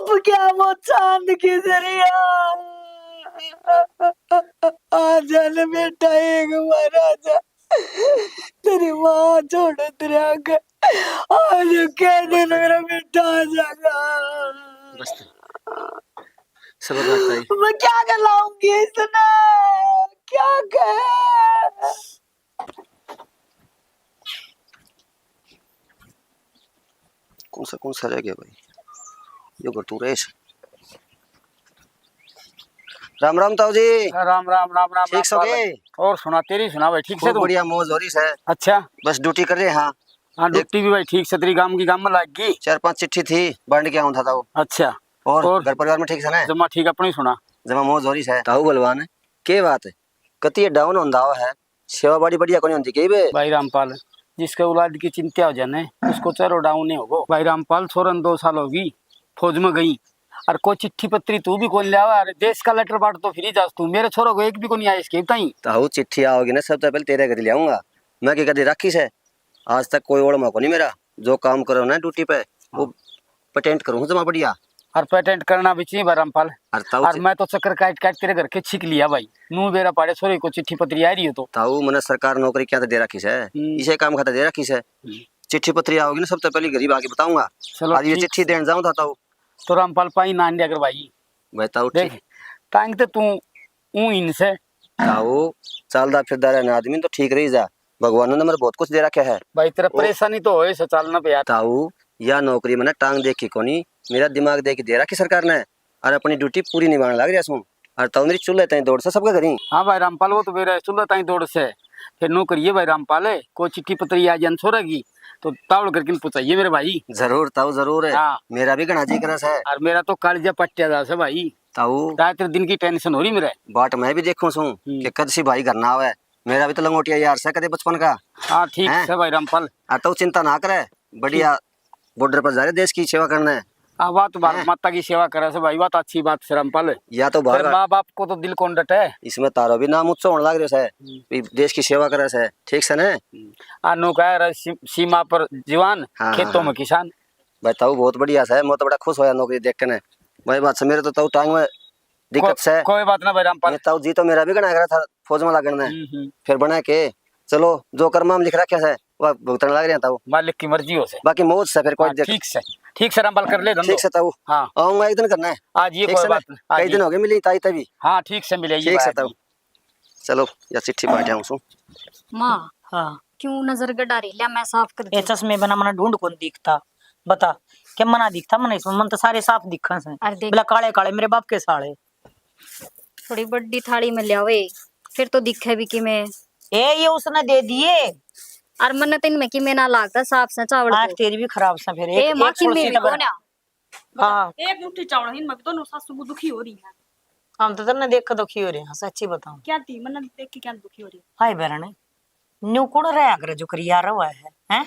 अब क्या वो चांद की जरिया आजा न बेटा एक बार आजा, तेरी माँ छोड़ तेरे आगे आज क्या दिन मेरा बेटा आ जाएगा। सबर रख ताई। मैं क्या कहलाऊंगी इसने, क्या कह। कौन सा रह गया भाई, यो कर तू रेश। राम राम ताऊ जी। राम राम राम राम। ठीक सो गए? और सुना, तेरी सुना भाई ठीक से खूब तू? बढ़िया मौज हो रही है। अच्छा, बस ड्यूटी कर रहे हैं। हाँ ड्यूटी भी भाई ठीक से तेरी गांव की गांव में लग गई। 4-5 चिट्ठी थी बांट के आऊं था ताऊ। अच्छा, और घर परिवार में ठीक से ना? जमा ठीक, अपनी सुना। जमा मौज हो रही है ताऊ बलवान। के बात है कती डाउन होंदा है, सेवा बड़ी बढ़िया कोनी होंदी के बे। भाई रामपाल, जिसके औलाद की चिंता हो जाने उसको चलो डाउन नहीं होगो। भाई रामपाल छोरन 2 साल होगी फौज में गई, और कोई चिट्ठी पत्री तू भी कौन ले आवा, अरे देश का लेटर बाट तो फिर जास तू, मेरे छोरो को एक भी को नहीं आया इसके ताई। ताऊ चिट्ठी आओगी ना सबसे पहले तेरे घर ले आऊंगा मैं, के कदी रखी से आज तक कोई ओड़ मको नहीं मेरा। जो काम करो ना ड्यूटी पे वो पेटेंट करूँ जमा बढ़िया, और पेटेंट करना भी चाहिए भाई रामपाल। और मैं तो चक्कर काट काट तेरे घर के छिक लिया भाई, नू बेरा पाड़े छोरे को चिट्ठी पत्री आ रही हो तो। ताऊ मैंने सरकार नौकरी क्या दे रखी है, इसे काम खाता दे रखी है। चिट्ठी पत्री आओगी ना सबसे पहले गरीब आके बताऊंगा। चलो आज ये चिट्ठी देने जाऊं था ताऊ। तो रामपाल पाई ना अगर भाई ताऊ देख टांग ते तू इनसे ताऊ चलदा फिरदा रहना आदमी तो ठीक रही जा, भगवान ने मेरे बहुत कुछ दे रखा है भाई। तेरा परेशानी तो होए से चलना पे यार। ताऊ या नौकरी मैंने टांग देखी कोनी, मेरा दिमाग देख दे रखी सरकार ने, और अपनी ड्यूटी पूरी निभाने लग रहा हूँ। और ताऊ मेरी चूल्हे तई दौड़ से सबका करी। हाँ भाई रामपाल, वो तो मेरा चूल्हा तई दौड़ से फिर नो करिए भाई रामपाल। कोई चिट्ठी पत्री आ जान छोड़ेगी तो तावड़ करके पूछाइए मेरे भाई। जरूर ताऊ जरूर है। हाँ। मेरा भी घना जी करस है। और मेरा तो कालजा पट्टिया जा से भाई ताऊ रात दिन की टेंशन हो रही मेरे। बाट मैं भी देखूं सू कि कद सी भाई घर ना आवे, मेरा भी तो लंगोटिया यार से कदे बचपन का। हाँ ठीक है भाई रामपाल। ताऊ चिंता ना करे, बढ़िया बॉर्डर पर जा रहे देश की सेवा करने। बात भारत माता की सेवा करे से भाई, बात अच्छी बात से रामपाल। या तो माँ बाप को तो दिल कौन डटे, इसमें तारो भी नाम ऊंचा होने लग रहा है, देश की सेवा करे से ठीक से ना। नो कह सीमा पर जवान, खेतों में किसान। भाई ताऊ बहुत बढ़िया है, मैं तो बड़ा खुश होया नौकरी देख के ने भाई। बात से मेरे तो ताऊ टांग में दिक्कत से कोई बात ना भाई रामपाल। ताऊ जी तो मेरा भी गना करा था फौज में लगने, फिर बना के चलो जो कर्मा में लिख रखा है वह भुगतने लग रहे हैं ताऊ। मालिक की मर्जी हो से, बाकी मौज से फिर कोई ठीक से रामपाल कर ले। ठीक से ताऊ। हाँ आऊंगा एक दिन करना है आज, ये कोई बात कई दिन हो गए मिली ताई तभी। हाँ ठीक से मिलेगी। ठीक से ताऊ चलो या चिट्ठी पाठ आऊं सु माँ। हाँ क्यों नजर गडारी लिया, मैं साफ कर ये चश्मे बना मना ढूंढ कौन दिखता बता, क्या मना दिखता मना इसमें, मन तो सारे साफ दिखा से। बोला काले काले मेरे बाप के साले। थोड़ी बड़ी थाली में ले आवे फिर तो दिखे भी कि मैं ये उसने दे दिए, और मन तो इनमें कि मैं ना लागता साफ से चावल आँख तेरी भी खराब सा फिर एक माँ की मेरी कौन है। हाँ एक मुट्ठी चावल इन में दोनों सासू दुखी हो रही है। हम तो तेने देख दुखी हो रहे हैं, सच्ची बताऊं क्या थी मन देख के क्या दुखी हो रही है। हाय बहन न्यू कौन रहा करे जो करिया रहा है हैं,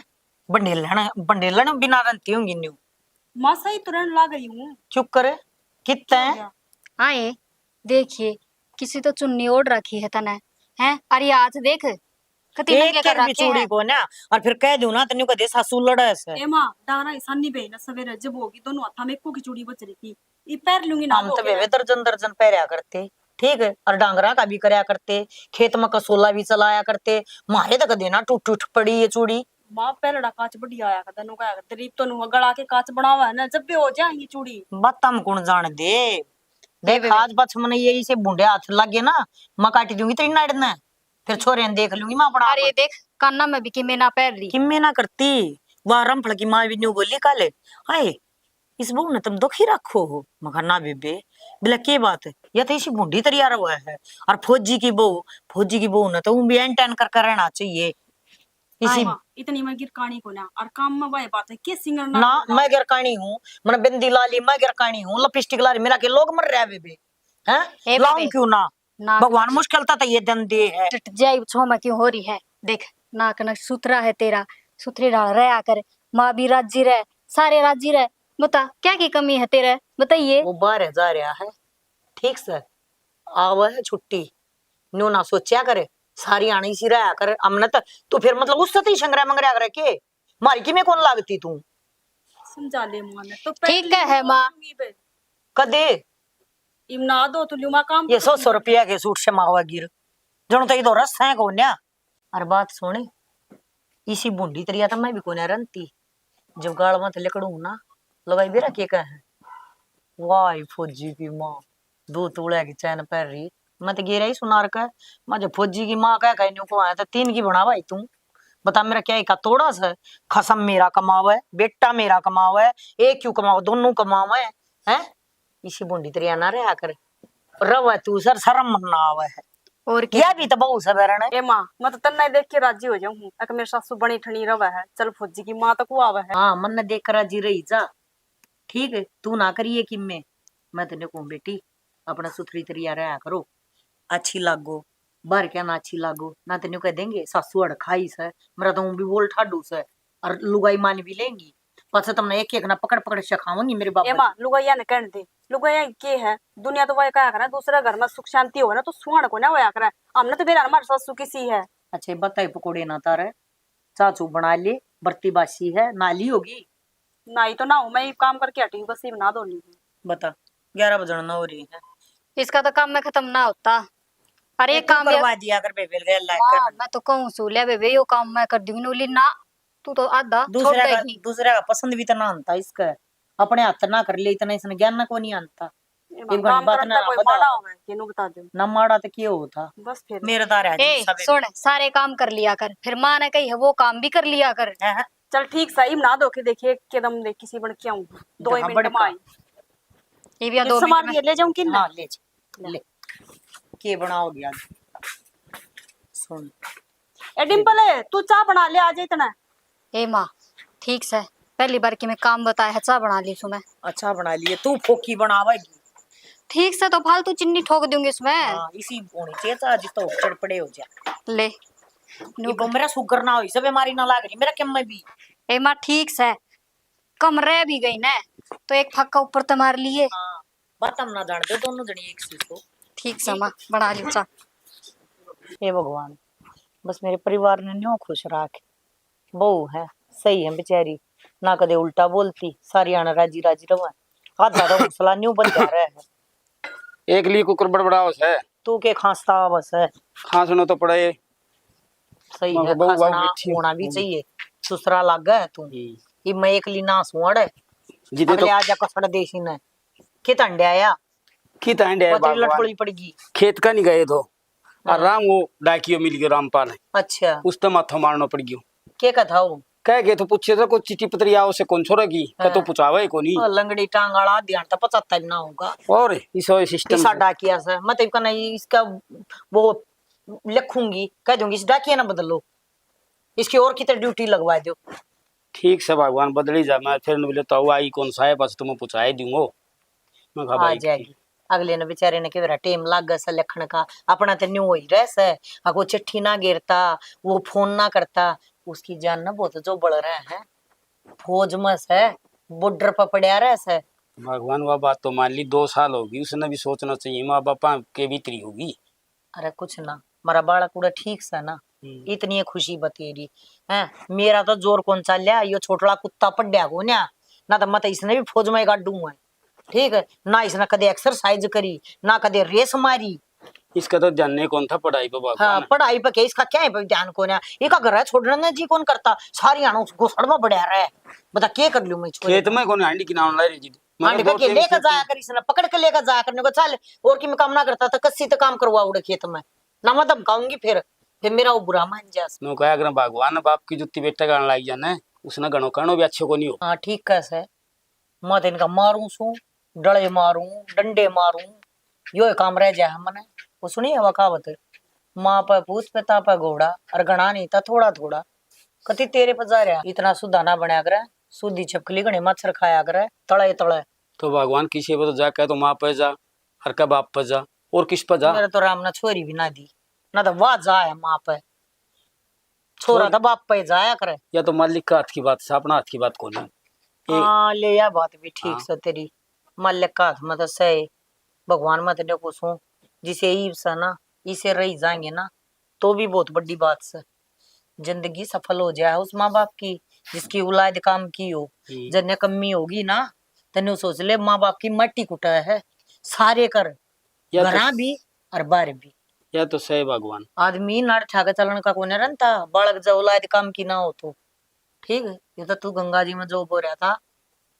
बंडेलन बिना रंती होंगी न्यू। माँ सही तुरंत ला गई हूँ। चुप करे कितना हाँ ये देखिए किसी तो चुन्नी ओढ़ रखी है तने हैं, अरे आज देख एक कर भी चूड़ी को ना, और फिर कह दूं ना तन्यू कदे सासू लड़ा से। ए माँ डारा ईसानी बे ना सवेरे जब होगी दोनों हाथ में को की चूड़ी बच रही थी, ये पैर लूंगी ना। हम तो बेबे दर्जन दर्जन पैरया करते ठीक है, और डांगरा का भी करया करते, खेत में कसोला भी चलाया करते, मारे तक देना टूट टूट पड़ी ये चूड़ी। माँ पहलड़ा कांच बढ़िया आया करता नु का गरीब तो नु गड़ा के कांच बनावा है ना, जब भी हो जाए ये चूड़ी बात हम कौन जान दे। देख आज बच मन ये से बुंडे हाथ लगे ना मैं काटी दूंगी तेरी नाड़ ने, फिर छोरे ने देख लूंगी मैं अपना। अरे देख कान्ना में भी कि मैं ना पैर रही कि मैं ना करती वह रंफड़ की माँ भी न्यू बोली काले हाय इस बहू ने तुम दुखी रखो हो, मगर ना बेबे बोला के बात है या तो इसी बुंडी तरिया हुआ है, और फौजी की बहू ने तो भी एन टेन कर रहना चाहिए इसी। इतनी मैं गिरकानी को ना, और काम में वही बात है के सिंगर ना मैं गिरकानी हूँ, मैंने बिंदी लाली मैं गिरकानी हूँ, लिपस्टिक लाली मेरा के लोग मर रहे हैं बेबे हैं, लाऊं क्यों ना भगवान मुश्किल था ये दिन दे है जाई छो में क्यों हो रही है। देख नाक न सुथरा है तेरा, सुथरी डाल रहा कर, माँ भी राजी रहे सारे राजी रहे, बता क्या की कमी है तेरे बताइए। वो बाहर जा रहा है ठीक से आवा है छुट्टी न्यू ना सोचा करे सारी आनी सी रहा कर हमने तो फिर मतलब उससे तो ही शंगरा मंगरा करे के मारी की में कौन लागती तू समझा ले माँ ने तो ठीक है माँ कदे इम ना दो तो ल्यूमा काम ये 100 रुपया के सूट से मावा गिर जणो तो इधर रस है कोन्या। अरे बात सुने इसी बूंदी तरिया तो मैं भी कोन्या रंती जब गाल मत लकड़ू ना लगाई बेरा के का है वाई फौजी की माँ 2 तोले की चैन पहन रही मैं तो गिरा ही सुनार का मैं जब फौजी की माँ कह कहने को आया तो 3 की बना भाई तू बता मेरा क्या एक तोड़ा सा खसम मेरा कमावा है बेटा मेरा कमावा है एक क्यों कमावा दोनों कमावा है इसी बूंदी तरिया ना रहा कर रवा तू सर शर्म मरना आवा है और क्या यह भी तो बहुत सबरण है। ए माँ मैं तो तन्ना देख के राजी हो जाऊं एक मेरे सासू बनी ठनी रवा है चल फौजी की माँ तक आवा है। हाँ मन ने देख कर राजी रही जा ठीक है तू ना करिए कि मैं तेने कहूँ बेटी अपना सुथरी तरिया रहा करो अच्छी लागो बाहर क्या ना अच्छी लागो ना तेने कह देंगे सासू अड़ खाई से मेरा तो भी बोल ठाडू से और लुगाई मान भी लेंगी पछे तुमने एक एक ना पकड़ पकड़ सिखाऊंगी मेरे ए बाबा माँ लुगाइया ने कहने दे लुगाइया के है दुनिया तो वह क्या करे दूसरे घर में सुख शांति हो ना तो सुहान को ना होया करे हमने तो बेरा हमारे सासू किसी है। अच्छे बताई पकौड़े ना तारे चाचू बना ले बर्ती बासी है नाली होगी ना ही तो ना हूँ मैं काम करके हटी हूँ बस ये बना दो ली बता 11 बजने ना हो रही है इसका तो काम में खत्म ना होता। अरे तू काम करवा दिया कर बेबेल गया लाइक हाँ, कर मैं तो कहूँ सूल्या बेबे यो काम मैं कर दूंगी नूली ना तू तो आधा छोड़ देगी। दूसरे का पसंद भी तो ना आता इसका अपने हाथ ना कर ले इतना इसने ज्ञान ना को नहीं आता काम बात करता ना कोई बता। माड़ा होगा केनू बता दो ना माड़ा तो क्यों होता बस फिर मेरे तारे ए सुन सारे काम कर लिया कर फिर माँ ने कही है वो काम भी कर लिया कर। चल ठीक सही ना दो के देखिए एकदम देख किसी बन के आऊंगी 2 मिनट में आई ये भी 2 सामान मिनट में ले जाऊं कि ना हाँ ले के बनाओगे आज सुन ए डिंपल है तू चाय बना ले आज इतना। ए माँ ठीक से पहली बार की मैं काम बताया है चाय बना ली सुबह अच्छा बना लिए तू फोकी बनावेगी ठीक से तो फालतू चीनी ठोक दूंगी इसमें। हाँ इसी होनी चाहिए था आज तो चढ़पड़े हो जा ले ये मेरा शुगर ना हो सब बीमारी ना लाग रही मेरा क्या मैं भी ए माँ ठीक से कम रह भी गई ना तो एक फक्का ऊपर तो मार लिए। हाँ बात हम ना जानते दोनों जनी एक चीज को ठीक से माँ बना ली चाय। हे भगवान बस मेरे परिवार ने न्यों खुश रखे बहू है सही है बेचारी ना कदे उल्टा बोलती सारी आना राजी राजी रवा आधा तो मसला न्यू बन जा रहा है एक लिए कुकर बड़बड़ाओ है तू के खांसता बस है खांसनो तो पड़े सही मगर है बहू बहू खांसना मीठी होना भी होगी। चाहिए दूसरा लागा है तू ये मैं एक ली ना सुअड़ है जिदे अगले तो आजा कसड़ देसी ने कित अंडे आया खेत आंडे है पतली बागवान लटपड़ी पड़गी खेत का नहीं गए तो आराम वो डाकियो मिल गयो रामपाल है अच्छा उस तो माथो मारनो पड़ गयो के कथा हो कह गए तो पूछे तो कुछ चिट्ठी पत्री आओ से कौन छोड़ेगी का तो पूछावे को नहीं लंगड़ी टांगाड़ा ध्यान तो 75 ना होगा और इस सिस्टम इसा डाकिया से मैं तो कहना इसका वो लिखूंगी कह दूंगी इस डाकिया ना बदलो इसकी और कितनी ड्यूटी लगवा दो ठीक से भगवान बदली जा मैं फिर बोले तो आई कौन सा है बस तुम पूछाए दूंगो मैं कहा आ भाई जाएगी अगले ने बेचारे ने के टेम लाग गया से लिखण का अपना तो न्यू ही रह से अगो चिट्ठी ना गिरता वो फोन ना करता उसकी जान ना बहुत जो बढ़ रहा है फौज में से बॉर्डर पर पड़ा रहा से भगवान वह बात तो मान ली 2 साल होगी उसने भी सोचना चाहिए माँ बापा के भीतरी होगी अरे कुछ ना मारा बालक पूरा ठीक सा ना इतनी खुशी बतेरी है मेरा तो जोर कौन सा लिया यो छोटला कुत्ता पड्या को ना तो मत इसने भी फौज में गाडू है ठीक है ना इसने कदे एक्सरसाइज करी ना कदे रेस मारी इसका तो जानने कौन था पढ़ाई पे भगवान हाँ पढ़ाई पे इसका क्या है ध्यान को ना इसका घर है छोड़ने जी कौन करता सारी आनो घोसड़ में बढ़िया रहा है बता क्या कर लू मैं खेत में कौन हांडी की नाम लाई रही जी हांडी पे लेकर जाया कर इसने पकड़ के लेकर जाया करने को चल और की मैं काम ना करता था कस्सी तो काम करवा उड़े खेत में ना मैं धमकाऊंगी फिर मेरा वो बुरा मान जा नो कहा अगर भगवान बाप की जुत्ती बेटा गान लाग जाने उसने गणो कणो भी अच्छे को नहीं हो हाँ ठीक कैसे मैं तो इनका मारू सू डले मारू डंडे मारू यो काम रह जाए हमने वो सुनी है वकावत माँ पे पूछ पिता पे घोड़ा और गणा नहीं था थोड़ा थोड़ा कति तेरे पर जा रहा इतना सुधा ना बनया करे सुधी छपकली गणे मच्छर खाया करे तले तले तो भगवान किसी पे तो जा कह तो माँ पे जा हर का बाप पे जा और किस पे जा मेरे तो राम ने छोरी भी ना दी ना तो वाह जाए माँ पे छोरा तो बाप पे जाया करे या तो मालिक का हाथ की बात से अपना हाथ की बात को नहीं हाँ ले या बात भी ठीक हाँ। से तेरी मालिक का हाथ में तो सही भगवान मत ने पूछूं जिसे ईब सा ना इसे रही जाएंगे ना तो भी बहुत बड़ी बात से जिंदगी सफल हो जाए उस माँ बाप की जिसकी औलाद काम की हो जन्ने कमी होगी ना तने सोच ले माँ बाप की मट्टी कुटा है सारे कर, या तो- घरा भी और बाहर भी। या तो सही भगवान। आदमी नाड़ ठाके चलन का कोने रनता, बालक जो औलाद काम की ना हो तो ठीक है। ये तो तू गंगा जी में जो बोल रहा था,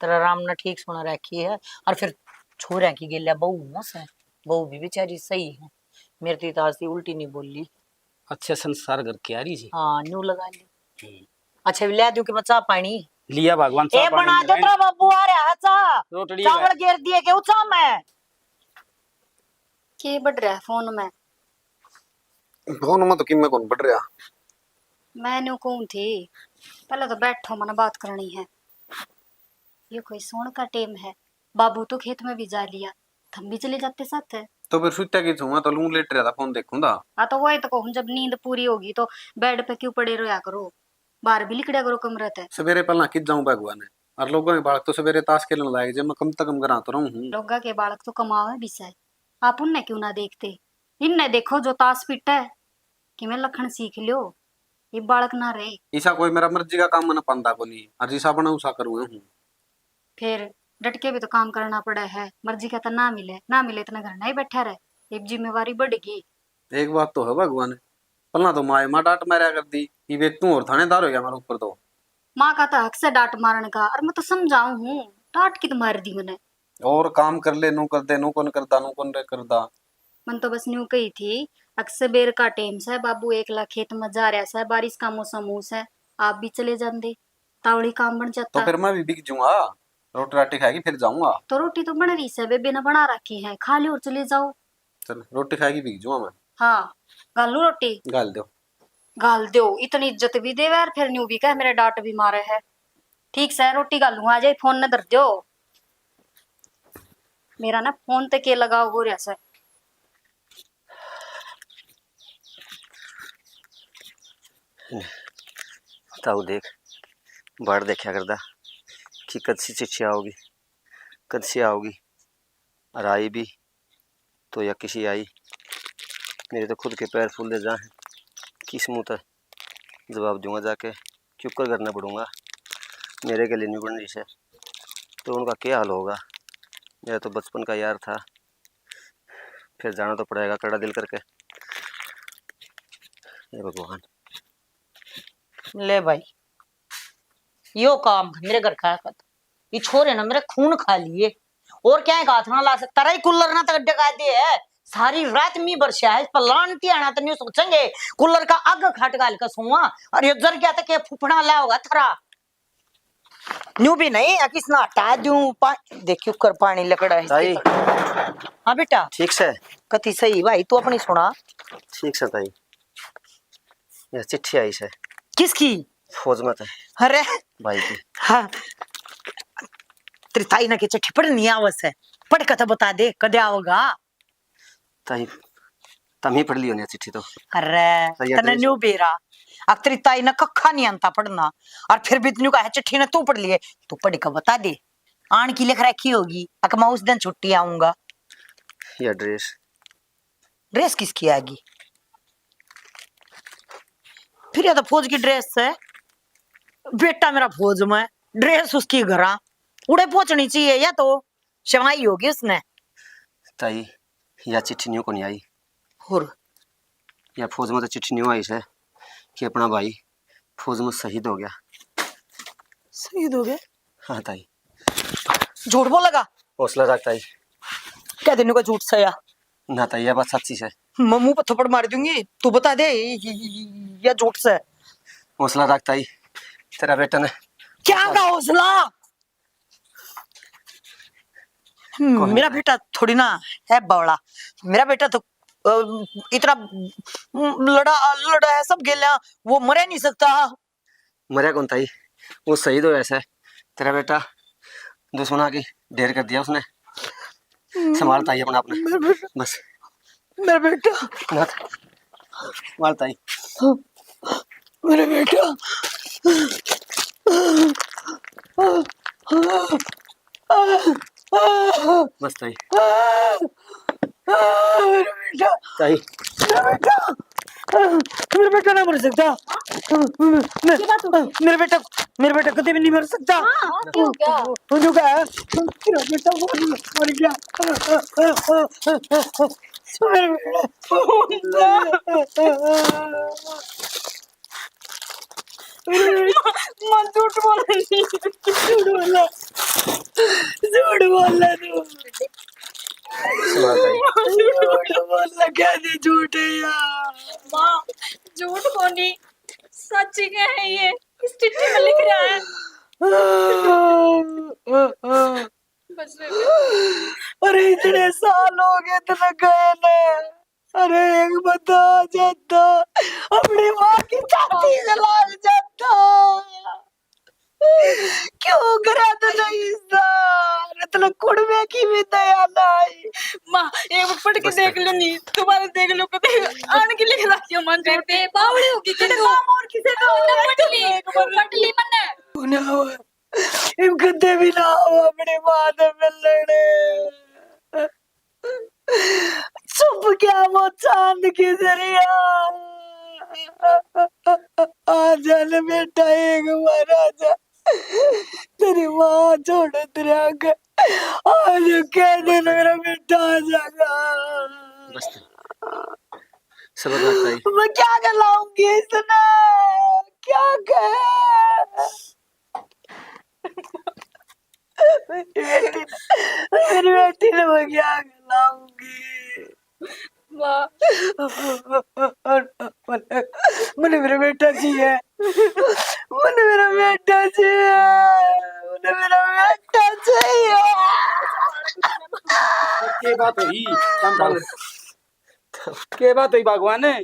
तेरा राम ने ठीक सुना रखी है। और फिर छोरा की गेलिया बहू मस है, बहू भी बेचारी सही है, मेरी तो आज उल्टी नहीं बोल ली। अच्छे संस्कार करके आ रही जी। हाँ न्यू लगा ली। अच्छा लिया दूं कि मैं चाह पानी लिया भगवान। ए बना दे तेरा बाबू आ रहा है चाह, रोटड़ी चावल घेर दिए के उचा मैं के बढ़ रहा है फोन में? फोन में तो किमें कौन बढ़ रहा। मैंने कौन थी, पहले तो बैठो मैंने बात करनी है। ये कोई सोन का टेम है, बाबू तो खेत में भी जा लिया, हम भी चले जाते साथ है। तो फिर सुत्या की छूंगा तो लूं लेट रहा था, फोन देखूंगा। हाँ तो वही तो कहूँ, जब नींद पूरी होगी तो बेड पे क्यों पड़े रोया करो, बाहर भी लिखड़ा करो कमरे ते। सवेरे पहला कित जाऊं भगवान है, और लोगों के बालक तो सवेरे ताश खेलने लायक जे मैं कम तक कम करा तो रहूं हूं। लोगा के बालक तो कमावे भी है, आप उनने क्यों ना देखते? इनने देखो जो ताश पिट है कि मैं लखन सीख लियो, ये बालक ना रहे। ऐसा कोई मेरा मर्जी का काम मन पांदा को नहीं, और जिसा बना उसा करूं हूं। फिर डट के भी तो काम करना पड़ा है, मर्जी का तो ना मिले ना मिले इतना घर ना ही बैठा रहे, एक जिम्मेवारी बढ़ेगी। एक बात तो है भगवान, पहला तो माँ डांट मारा कर दी, ये तू और थानेदार हो गया हमारे ऊपर। तो माँ का तो हक से डांट मारने का, और मैं तो समझाऊं हूँ, डांट की तो मार दी मैंने। और काम कर ले, नू कर दे, नू कौन करदा, नू कौन करदा। मन तो बस न्यू कही थी, अक्सर बेर का टेम से बाबू एकला खेत में जा रहा है, बारिश का मौसम है, आप भी चले जाते, तावड़ी काम बन तो जाता। फिर मैं भी बिक जाऊंगा, रोटी राटी खाएगी फिर जाऊंगा। तो रोटी तो बन रही है, बेबे ने बना रखी है, खा ली और चले जाओ। चल रोटी खाएगी बिक जाऊंगा मैं। हाँ गालू रोटी गाल दो। गाल दो, इतनी इज्जत भी दे यार, फिर न्यू भी कह मेरे डांट भी मारे है। ठीक से रोटी गालू, आ जाए फोन न धर दो, मेरा ना फोन तक के लगाव हो रहा है। ताऊ देख बाढ़ देखा करदा कि कद सी चिट्ठी आओगी, कद सी आओगी, और आई भी तो या किसी आई। मेरे तो खुद के पैर फूल दे जा, किस मुँह तक जवाब दूंगा जाके, क्यों कर करना पड़ूंगा, मेरे के लिए नहीं बन रही है तो उनका क्या हाल होगा। मेरा तो बचपन का यार था, फिर जाना तो पड़ेगा कड़ा दिल करके। हे भगवान। ले भाई यो काम मेरे घर का है, ये छोरे ना मेरे खून खा लिए, और क्या है हाथ ना ला सकता रही, कूलर ना तक डगा दे है, सारी रात मी बरसा है, इस पर लानती आना तो नहीं सोचेंगे कूलर का आग खाट गाल का सोवा, और ये जर क्या तक फुफड़ा ला होगा थरा न्यू भी नहीं किस ना हटा दूं देखियो कर पानी लकड़ा है ताई हाँ बेटा ठीक से कति सही भाई तू अपनी सुना। ठीक से ताई, यह चिट्ठी आई है किसकी? फौज में था अरे भाई की। हाँ तेरी ताई ना की चिट्ठी पढ़नी आवस है, पढ़ कर तो बता दे कदे आओगा। ताई तम ही पढ़ लियो ने चिट्ठी तो। अरे सही तने एड्रेस। न्यू बेरा अब तेरी ताई ना कखा नहीं आता पढ़ना, और फिर भी न्यू का चिट्ठी ने तू पढ़ लिए, तू पढ़ कर बता दे आन की लिख रखी होगी, अगर मैं उस दिन छुट्टी आऊंगा। ये ड्रेस ड्रेस किसकी आएगी? फिर या तो फौज की ड्रेस है, बेटा मेरा फौज में, ड्रेस उसकी घरा उड़े पहुंचनी चाहिए, या तो शवाई होगी उसने। ताई या चिट्ठी न्यू को नहीं आई, और या फौज में तो चिट्ठी न्यू आई है कि अपना भाई फौज में शहीद हो गया। शहीद हो गए? हाँ ताई। झूठ बोलेगा? हौसला रख ताई। क्या देने का झूठ सया? ना ताई यह बात सच्ची है। मैं मुंह पर थप्पड़ मार दूंगी, तू बता दे या झूठ से। हौसला रख ताई, तेरा बेटा ने। क्या का हौसला? मेरा बेटा थोड़ी ना है बवड़ा, मेरा बेटा तो इतना लड़ा है सब गेला, वो मरे नहीं सकता। मरा कौन ताई, वो शहीद हो ऐसा। तेरा बेटा दुश्मना की ढेर कर दिया उसने, संभालता ही अपना अपना बस। मेरा बेटा ना संभालता ही मेरा बेटा बस ताई। मेरा बेटा ताई मेरा बेटा मेरा बेटा ना मर सकता। मेरा बेटा कभी भी नहीं मर सकता। क्यों क्या जो क्या है मेरा बेटा मर गया। माँ झूठ बोल रही है। झूठ बोल तू। सुना ताई झूठ बोल क्या नहीं झूठ है यार। माँ झूठ कोनी सच ही है ये इस चिट्ठी में लिख रहा है। बस अरे इतने साल हो गए इतने गए ने। अरे एक बता जाता अपनी माँ की छाती से लाग जाता। क्यों करा तूने इस इतना कुड़वे की भी दया नहीं। माँ एक बार पढ़ के देख लो नहीं दोबारा देख लो कभी आने के लिख रखी हो मन बेटे बावड़ी होगी तेरे काम और किसे का पटली मन्ने इन कदे भी ना हो अपनी माँ से मिलने। चुप क्या वो चांद की जरिया आ जाने बेटा एक बार आजा। तेरी माँ छोड़ तेरे आगे आज कह दिन मेरा बेटा आ जाएगा। बस समझदार ताई मैं क्या कहलाऊंगी इसने क्या कह मेरी बेटी ने मैं क्या कहलाऊंगी। मैंने मेरा बेटा जी है। मैंने मेरा बेटा जी है। मैंने मेरा बेटा चाहिए। के बात हुई रामपाल? के बात हुई भगवान ने?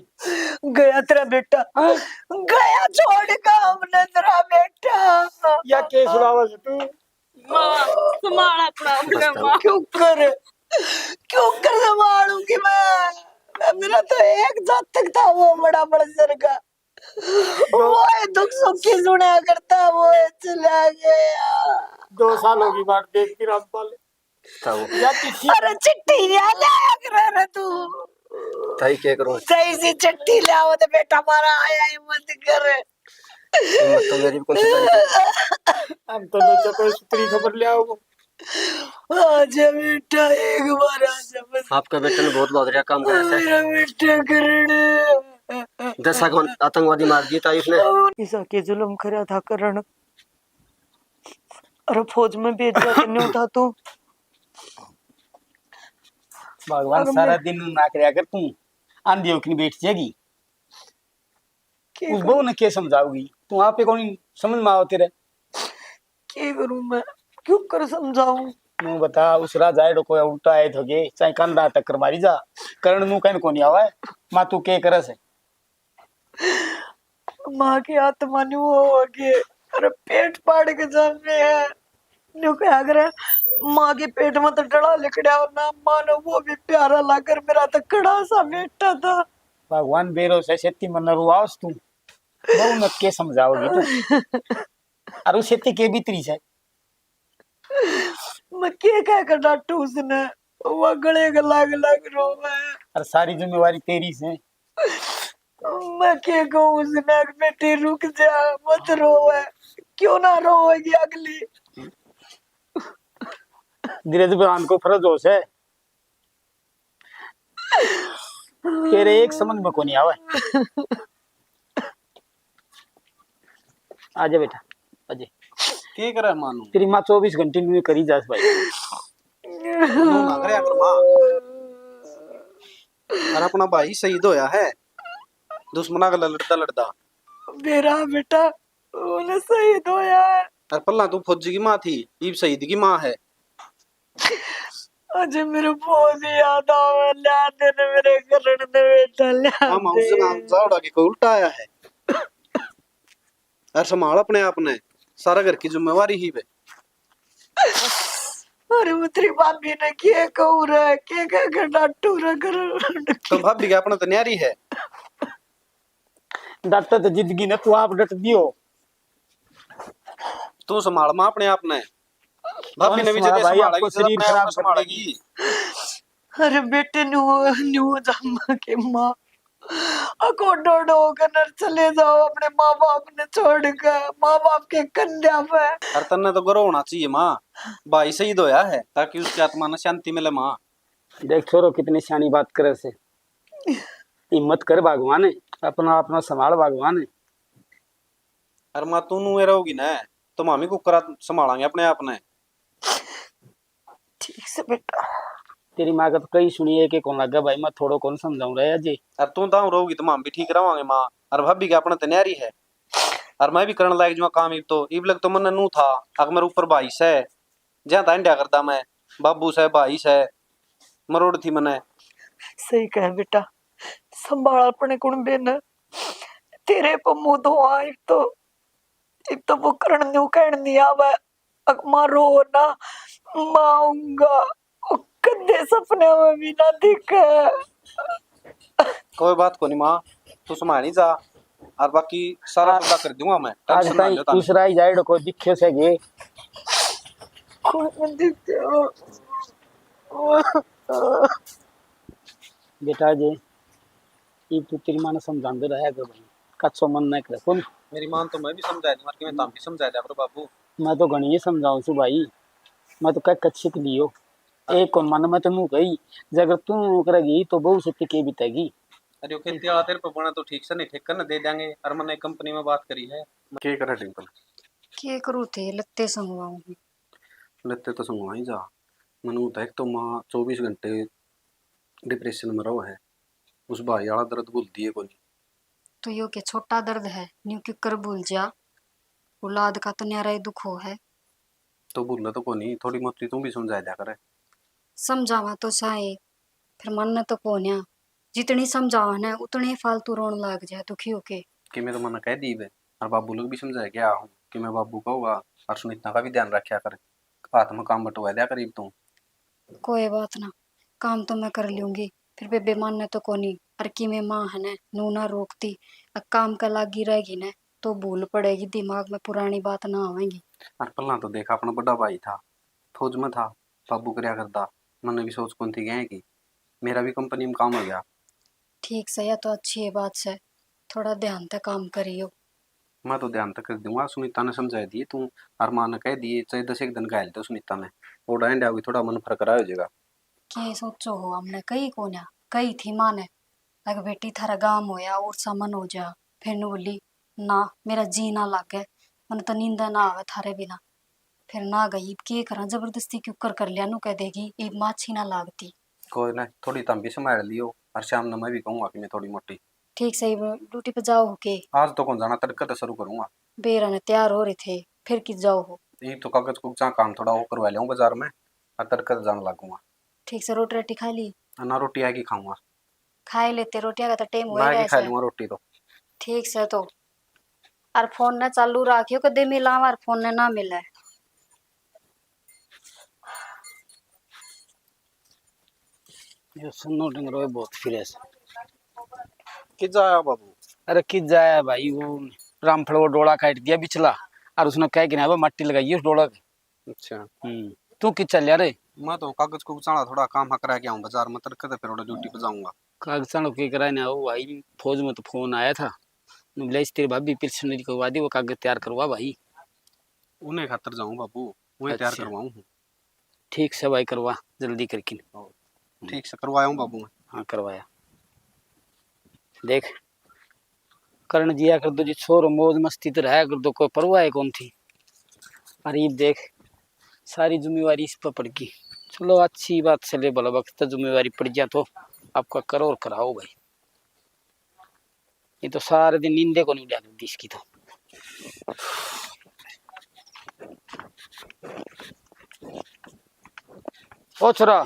गया तेरा बेटा गया छोड़ का हमने तेरा बेटा। या के सुनावा से तू? माँ संभाल अपना अपना माँ क्यों कर संभालूंगी मैं। मेरा तो एक जात तक था वो बड़ा बड़सर का। वो दुख सुख की सुना करता वो चला गया। 2 साल होगी बात देखती रामपाल। था वो या चिट्ठी अरे चिट्ठी नहीं लाया कर रहा तू। ताई क्या करूं सही सी चिट्ठी लाओ तो बेटा हमारा आया ही मत कर। हिम्मत तो मेरी भी कौन सी ताई हम तो लोग कोई सूत्री खबर ले आओ। आजा बेटा एक बार आजा बस। आपका बेटा ने बहुत बहादुरिया काम करा है। मेरा बेटा करण 10 आतंकवादी मार दिए ताई उसने। ईसा के जुल्म करा था करण। अरे फौज में भेज दिया नहीं उठा तू। भगवान सारा दिन ना करया कर तू आंधी ओखनी बैठ जाएगी। उस बहू ने क्या समझाओगी? तू आप पे कौन समझ में आओ तेरे? क्या करूं मैं क्यों कर समझाऊं। नु बता उस राजा एडो कोई उल्टा है थोगे चाहे कंधा टक्कर मारी जा करण नु कहीं कोनी आवा मां तू के करस है? माँ की आत्मा न्यू हो गए। अरे पेट फाड़ के जमे है न्यू क्या अगर माँ के पेट में तो डड़ा लिखड़ा और ना मानो वो भी प्यारा लाकर मेरा तो कड़ा सा बेटा था। भगवान बेरो से सेती मन रुआस तू बहु न के समझाओगी तू? और उस सेती के भीतरी से मैं क्या कह कर डांटू उसने वो गले के लाग लाग रोवे। और सारी जिम्मेवारी तेरी से। मैं क्या कहूँ उसने बेटी रुक जा मत रोवे। क्यों ना रोएगी अगली। धीरे धीरे को फर्ज हो से तेरे एक समझ में कोनी आवे। आजा बेटा अजय के करे मानू तेरी माँ 24 घंटे में करी जास भाई। नु ना करे अगर मां और अपना भाई शहीद होया है दुश्मना का लड़ता लड़ता। मेरा बेटा उन्हें शहीद होया है। और पल्ला तू फौजी की मां थी ईब शहीद की मां है। अजय मेरे बहुत याद आवे ला दिन मेरे करण ने बेटा ला मामा उस नाम जावड़ा के कोई उल्टा आया है। और संभाल अपने आप ने सारा घर की जिम्मेवारी ही पे। अरे वो तेरी भाभी ने क्या कहू रहा क्या क्या डांटू रहा कर। तो भाभी के अपना तो न्यारी है। डरता तो जिंदगी ने तू आप डट दियो। तू संभाल मां अपने आप ने भाभी ने भी जगह भाई संभाला आपको की शरीर खराब कर संभालेगी। अरे बेटे न्यू न्यू जम्मा के माँ अको डोडो कर चले जाओ अपने माँ बाप ने छोड़ के, माँ बाप के कंधे पे। अरे तन्ने तो गर्व होना चाहिए माँ, भाई शहीद होया है ताकि उसकी आत्मा ने शांति मिले माँ। देख छोरो कितनी सियानी बात करे से, हिम्मत कर भगवान है, अपना अपना संभाल भगवान है। अरे माँ तू नुए रहोगी ना तो मामी को करा संभालेंगे अपने आप ने। ठीक से बेटा। तेरी माँ का तो कई सुनी है कि कौन लगा भाई, मैं थोड़ो कौन समझाऊं रहा जी। अरे तू दाऊ रहोगी तो माम भी ठीक रहोगे माँ। अरे भाभी के अपना तैयारी है, और मैं भी करने लायक जो काम इब लग तो मन नू था। अगर मेरे ऊपर भाई से जहाँ था इंडिया करता मैं, बाबू से भाई से मरोड़ थी मने। सही कह बेटा, संभाल अपने कुणबे न। तेरे पर मुंह तो आए तो इब तो वो करण न्यू कहन नहीं आवे। अकमा रो ना माऊंगा, कदे सपने में भी ना दिखे। कोई बात को नहीं माँ, तू संभाल नहीं जा, और बाकी सारा सौदा कर दूंगा मैं, आज टेंशन ना ताई लेता। दूसरा ही जाए को दिखे से गे कोई नहीं दिखते हो। बेटा जी, ये तो तेरी माँ ने समझा दे रहा है भाई, कच्चो मन नहीं करे कौन। मेरी मां तो मैं भी समझा दूंगा कि मैं ताम भी समझा दिया पर बाबू। मैं तो गणी समझाऊं सु भाई, मैं तो क्या कच्ची के लियो एक कौन मन में तेनू गई, अगर तू करेगी तो बहुत सत्य के बीतेगी। अरे खेती वाला तेरे पे बना तो ठीक से नहीं, ठीक करने दे देंगे। और मैंने कंपनी में बात करी है, के करे डिंपल के करू थे लगते संगवाऊं। लेते तो संगवा ही जा। मनु तो एक तो माँ 24 घंटे डिप्रेशन में रहो है, उस भाई वाला दर्द भूल दिए को नहीं। तो यो के छोटा दर्द है, न्यू क्यों कर भूल जा। औलाद का तो न्यारा ही दुख हो है। तो भूलना तो को नहीं, थोड़ी मोटी तुम भी समझा दिया करे। समझावा तो चाहे, फिर मन ने तो कोन्या जितनी समझावा न उतनी फालतू रोन लाग जाए दुखी होके। कि मैं तो मना कह दी है, और बाबू लोग भी समझाया गया हूँ कि मैं बाबू कहूँगा, और सुनीता का भी ध्यान रखा कर, हाथ में काम बटवा दिया करीब तू। कोई बात ना, काम तो मैं कर लूंगी। फिर बेबे मान ने तो कोनी, और की में माँ है न नू ना रोकती, काम का लागी रहेगी न तो भूल पड़ेगी, दिमाग में पुरानी बात ना आवेगी। और पहला तो देखा अपना बड़ा भाई था, फौज में था, बाबू करया करता। मैंने भी सोच कौन थी गए कि मेरा भी कंपनी में काम हो गया। ठीक से या तो अच्छी है बात से, थोड़ा ध्यान से काम करियो। मैं तो ध्यान तक कर दूंगा, सुनीता ने समझा दिए तू, और माँ ने कह दिए चाहे 10 एक दिन घायल थे सुनीता ने, वो डांड आओगी थोड़ा मन फर्क रहा हो जाएगा। क्या सोचो हो हमने कही कोन्या, कही थी माँ ने लग बेटी थारा गाम होया और समन हो जा। फिर नु बोली ना मेरा जी ना लागे, मन तो नींद ना आवे थारे बिना। फिर ना गई, के करा जबरदस्ती क्यों कर लिया, नु कह देगी ईद माछी ना लागती। कोई ना, थोड़ी तम भी संभाल लियो, और शाम ने मैं भी कहूंगा कि मैं थोड़ी मोटी। ठीक सही ड्यूटी पे जाओ हो के। आज तो कौन जाना, तड़का तो शुरू करूंगा। बेरा ने तैयार हो रहे थे, फिर कि जाओ हो। ये तो कागज को जहाँ काम थोड़ा वो करवा लिया बाजार में, और तड़का तो जाने लगूंगा। ठीक से रोटी रोटी खा ली। ना रोटी आएगी खाऊंगा, खाए लेते, रोटियां का तो टाइम हो मैं गया भी खा है। लूंगा रोटी तो। ठीक से तो और फोन ने चालू रखियो कदे मिला और फोन ने ना मिले। ये सुनो डंगरो बहुत फिरे से। कि जाया बाबू। अरे किस जाए भाई, वो रामफल वो डोला काट दिया बिचला, और उसने क्या गिना वो मट्टी लगाई उस डोला की। अच्छा तू किस चल यार? मैं तो कागज को चाड़ा थोड़ा काम हक रहा के आऊं बाजार में, तड़के तो फिर ड्यूटी पे जाऊंगा। कागजान के कराए ना वो भाई, फौज में तो फोन आया था, बोले तेरी भाभी पेंशनरी करवा दी, वो कागज तैयार करवा भाई। उन्हें खातर जाऊं बाबू, वही तैयार अच्छा। करवाऊं। ठीक से भाई करवा जल्दी करके। ठीक से करवाया हूं बाबू मैं। हाँ करवाया। देख करण जिया कर दो जी, छोरो मौज मस्ती तो रहा कर दो, कोई परवाह कौन थी। अरे देख सारी जिम्मेवारी इस पर पड़ गई। चलो अच्छी बात, चले भला वक्त जिम्मेवारी पड़ गया तो आपका करो और कराओ भाई। ये तो सारे दिन नींदे को नहीं उड़ा दी इसकी तो। ओ छोरा,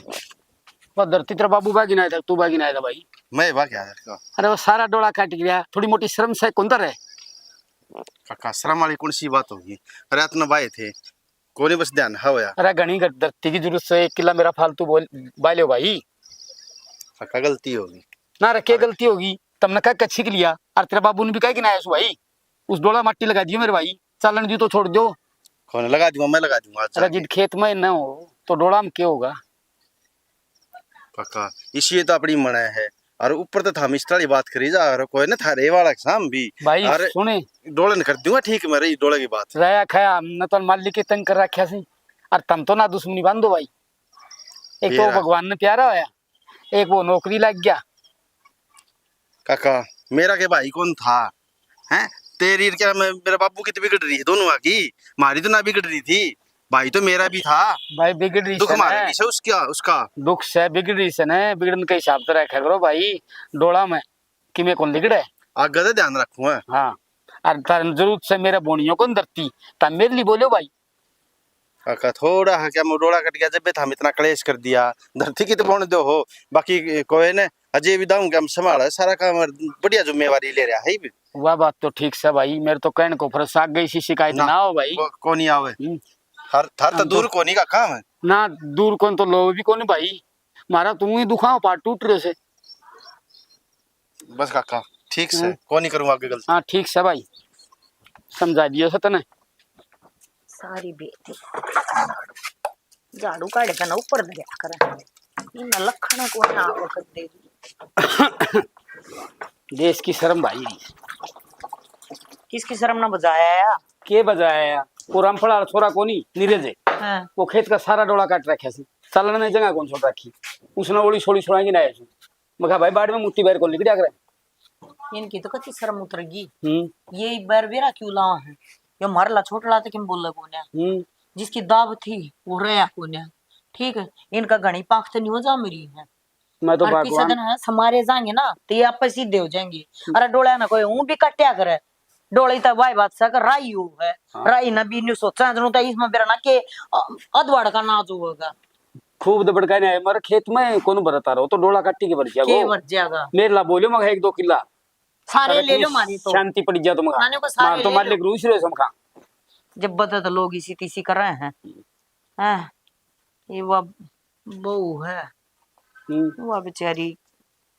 वो धरती तेरा बाबू बागिन आया था, तू बागिन आया था भाई? मैं भाग गया था। अरे वो सारा डोला काट गया, थोड़ी मोटी शर्म से कौन है? काका शर्म वाली कौन सी बात होगी, रात में बाए थे, कोने बस ध्यान होया। अरे घनी धरती की जरूरत से 1 किला मेरा फालतू बोल बाले भाई। काका गलती होगी ना रखे गलती होगी, तुमने क्या कच्छी के लिया, और तेरा बाबू ने भी क्या गिनाया भाई, उस डोला मट्टी लगा दियो मेरे भाई, चालन दी तो छोड़ दो। कौन लगा दूंगा, मैं लगा दूंगा। अरे जिन खेत में न हो तो डोला में क्या होगा? काका इसी तो अपनी मना है, और ऊपर तो था मिस्टर वाली बात करी जा और कोई ना थारे वाला शाम भी भाई अरे सुने डोले कर दूंगा ठीक मेरी डोले की बात रहा खाया हमने तो मालिक के तंग कर रखा सी और तुम तो ना दुश्मनी बांधो भाई। एक तो मेरा- भगवान ने प्यारा होया, एक वो नौकरी लग गया। काका मेरा के भाई कौन था हैं तेरी क्या मेरे बाबू की तो बिगड़ रही है दोनों की मारी तो ना बिगड़ रही थी भाई तो मेरा भी था भाई बिगड़ रही दुख से मारे न, भी से उसका उसका दुख से बिगड़ रही से न, बिगड़न के हिसाब से रखा करो भाई डोला में कि मैं कौन बिगड़े। आगे तो ध्यान रखूंगा हाँ और तार जरूरत से मेरे बोनियों को धरती तब मेरे लिए बोलो भाई। काका थोड़ा है क्या मुडोड़ा कट गया जब हम इतना क्लेश कर दिया धरती की तो बोन दो हो बाकी कोई ने अजय भी दाऊं हम संभाला सारा काम बढ़िया जिम्मेवारी ले रहा है भी वह बात तो ठीक से भाई, मेरे तो कहने को फरस आ गई सी शिकायत ना हो भाई। को नहीं आवे हर हर तो हम दूर तो- कोनी का काम है ना दूर कौन तो लोग भी कौन भाई, मारा तू ही दुखाओ पाट टूट रहे से। बस काका ठीक से कोनी करूंगा आगे गलती हाँ ठीक से भाई समझा दियो से तने। सारी बेटी झाड़ू काढ़े का ना ऊपर दरिया करे इन लखन को ना वक्त दे देश की शर्म भाई किसकी शर्म ना बजाया या के बजाया यार वो रामफड़ा छोरा कोनी नीरज है, हां वो खेत का सारा डोला काट रखा से चलने ने जगह कौन छोड़ रखी उसने ओली छोड़ी छोड़ाएंगे ना ऐसे मगा भाई बाड़ में मुट्ठी बैर को निकल करे। इनकी तो कच्ची शर्म उतरेगी ये बरबेरा क्यों लावा है यो मरला छोटला तो किम बोल कोने जिसकी दाव थी वो रहा कोने ठीक है इनका घणी पाख तो नहीं हो जा मेरी है मैं तो और किसी भगवान दिन है समारे जाएंगे ना तो ये आप सीधे हो जाएंगे अरे डोला ना कोई हूं भी कट्या करे डोली तो भाई बात सकर राई हो है राई ना भी नहीं सोचा जरूर तो इसमें बेरा ना के अधवाड़ का नाज होगा खूब दबड़का ने मर खेत में कौन बरता रहो तो डोला काटी के भर के जाओ वर जाएगा मेरे ला बोलियो मगा 1-2 किला सारे ले लो मारी तो शांति पड़ जा तुम नानियों को सारे मार तो ले मालिक रूस रे समखा जब बता तो लोग इसी तीसी कर रहे हैं हैं ये वो बहू है वो बेचारी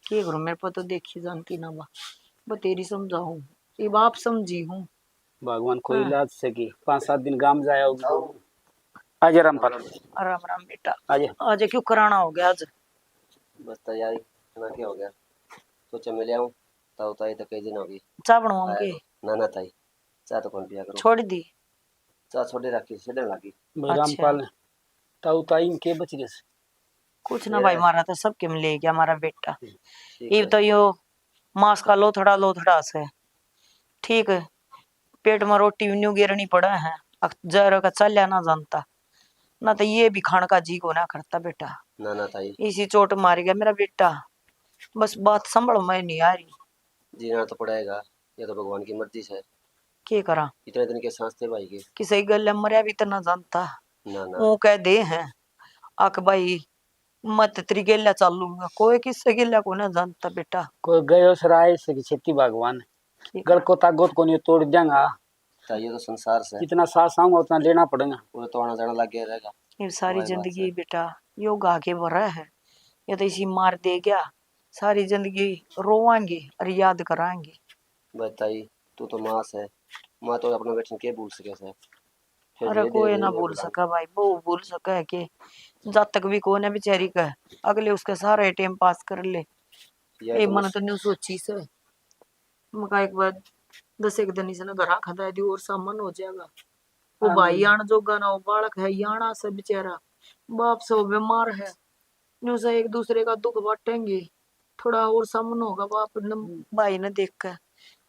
के करूं मेरे पर तो देखी जानती ना वो तेरी समझाऊं ये बाप समझी हूं भगवान कोई इलाज से की 5-7 दिन गांव जाया होगा आज रामपाल राम राम बेटा आज आज क्यों कराना हो गया आज बस तैयारी ना क्या हो गया सोचा मैं ले आऊं ताऊ ताई तो कई दिन हो गई चाह बनवाऊं के ना ना ताई चाह तो कौन पिया करो छोड़ दी चाह छोड़े रखी छेड़ने लगी रामपाल ताऊ ताई के बच गए से कुछ ना भाई मारा तो सबके में ले गया हमारा बेटा ठीक ये है। तो यो मांस का लोथड़ा से ठीक है पेट में रोटी न्यू गिरनी पड़ा है जरा का चल्या ना जानता ना तो ये भी खान का जी को ना करता बेटा ना ना ताई इसी चोट मार गया मेरा बेटा बस बात संभल में नहीं आ रही जीना तो पड़ेगा ये तो भगवान की मर्जी से के करा इतने दिन के सांस थे भाई के किसी गल मरिया भी तो ना जानता ना ना वो कह दे है आक भाई मत तेरी गेला चालूंगा कोई किससे गेला को ना जानता बेटा कोई गयो सराय से की खेती भगवान गल को ताकत को नहीं तोड़ जाएगा ताई ये तो संसार से जितना सास आऊंगा उतना लेना पड़ेगा वो तो आना जाना लग गया रहेगा ये सारी वही बात जिंदगी है। बेटा योग आगे बढ़ा है ये तो इसी मार दे गया सारी जिंदगी रोवांगे और याद कराएंगे बस ताई तू तो माँ है माँ तो अपना बेटन के भूल सके से फिर अरे ये कोई दे ना देंगे भूल बुला। सका भाई वो भूल सका है कि जब तक भी कौन है बेचारी का अगले उसके सारे टाइम पास कर ले ये ए तो मन तो नहीं सोची से मका एक बार 10 एक दिन इसने घर खदा दी और सामान हो जाएगा वो भाई आन जोगा ना वो बालक है याना से बेचारा बाप से वो बीमार है न्यू से एक दूसरे का दुख बांटेंगे थोड़ा और सामान होगा बाप ने भाई ने देख कर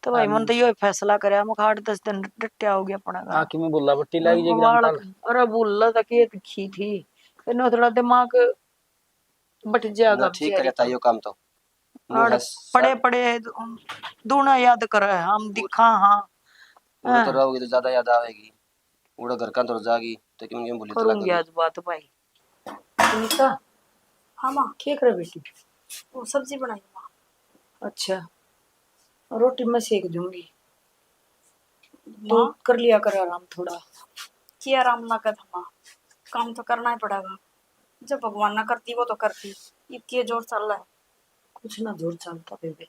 तो भाई मन तो यो फैसला करे हम 8-10 दिन डट्या हो गया अपना का आखी में बुल्ला बट्टी लगी जाएगी रामपाल बालक अरे बुल्ला तक ये खी थी इन्हों थोड़ा दिमाग बट जाएगा ना ठीक करे ताई यो काम तो न्यू और है पड़े पड़े दूना याद करे हम दिखा हाँ वो तो रहोगी तो ज्यादा याद आएगी उड़ा घर का तो जागी तो क्यों क्यों भूली तो करूंगी लगा आज बात भाई सुनीता हाँ माँ क्या करे बेटी वो सब्जी बनाई माँ। अच्छा रोटी मैं सेक दूंगी तो माँ कर लिया कर आराम थोड़ा किया आराम ना कर माँ, काम तो करना ही पड़ेगा। जब भगवान ना करती वो तो करती, इतनी जोर चल रहा है। कुछ ना जोर चलता बेबे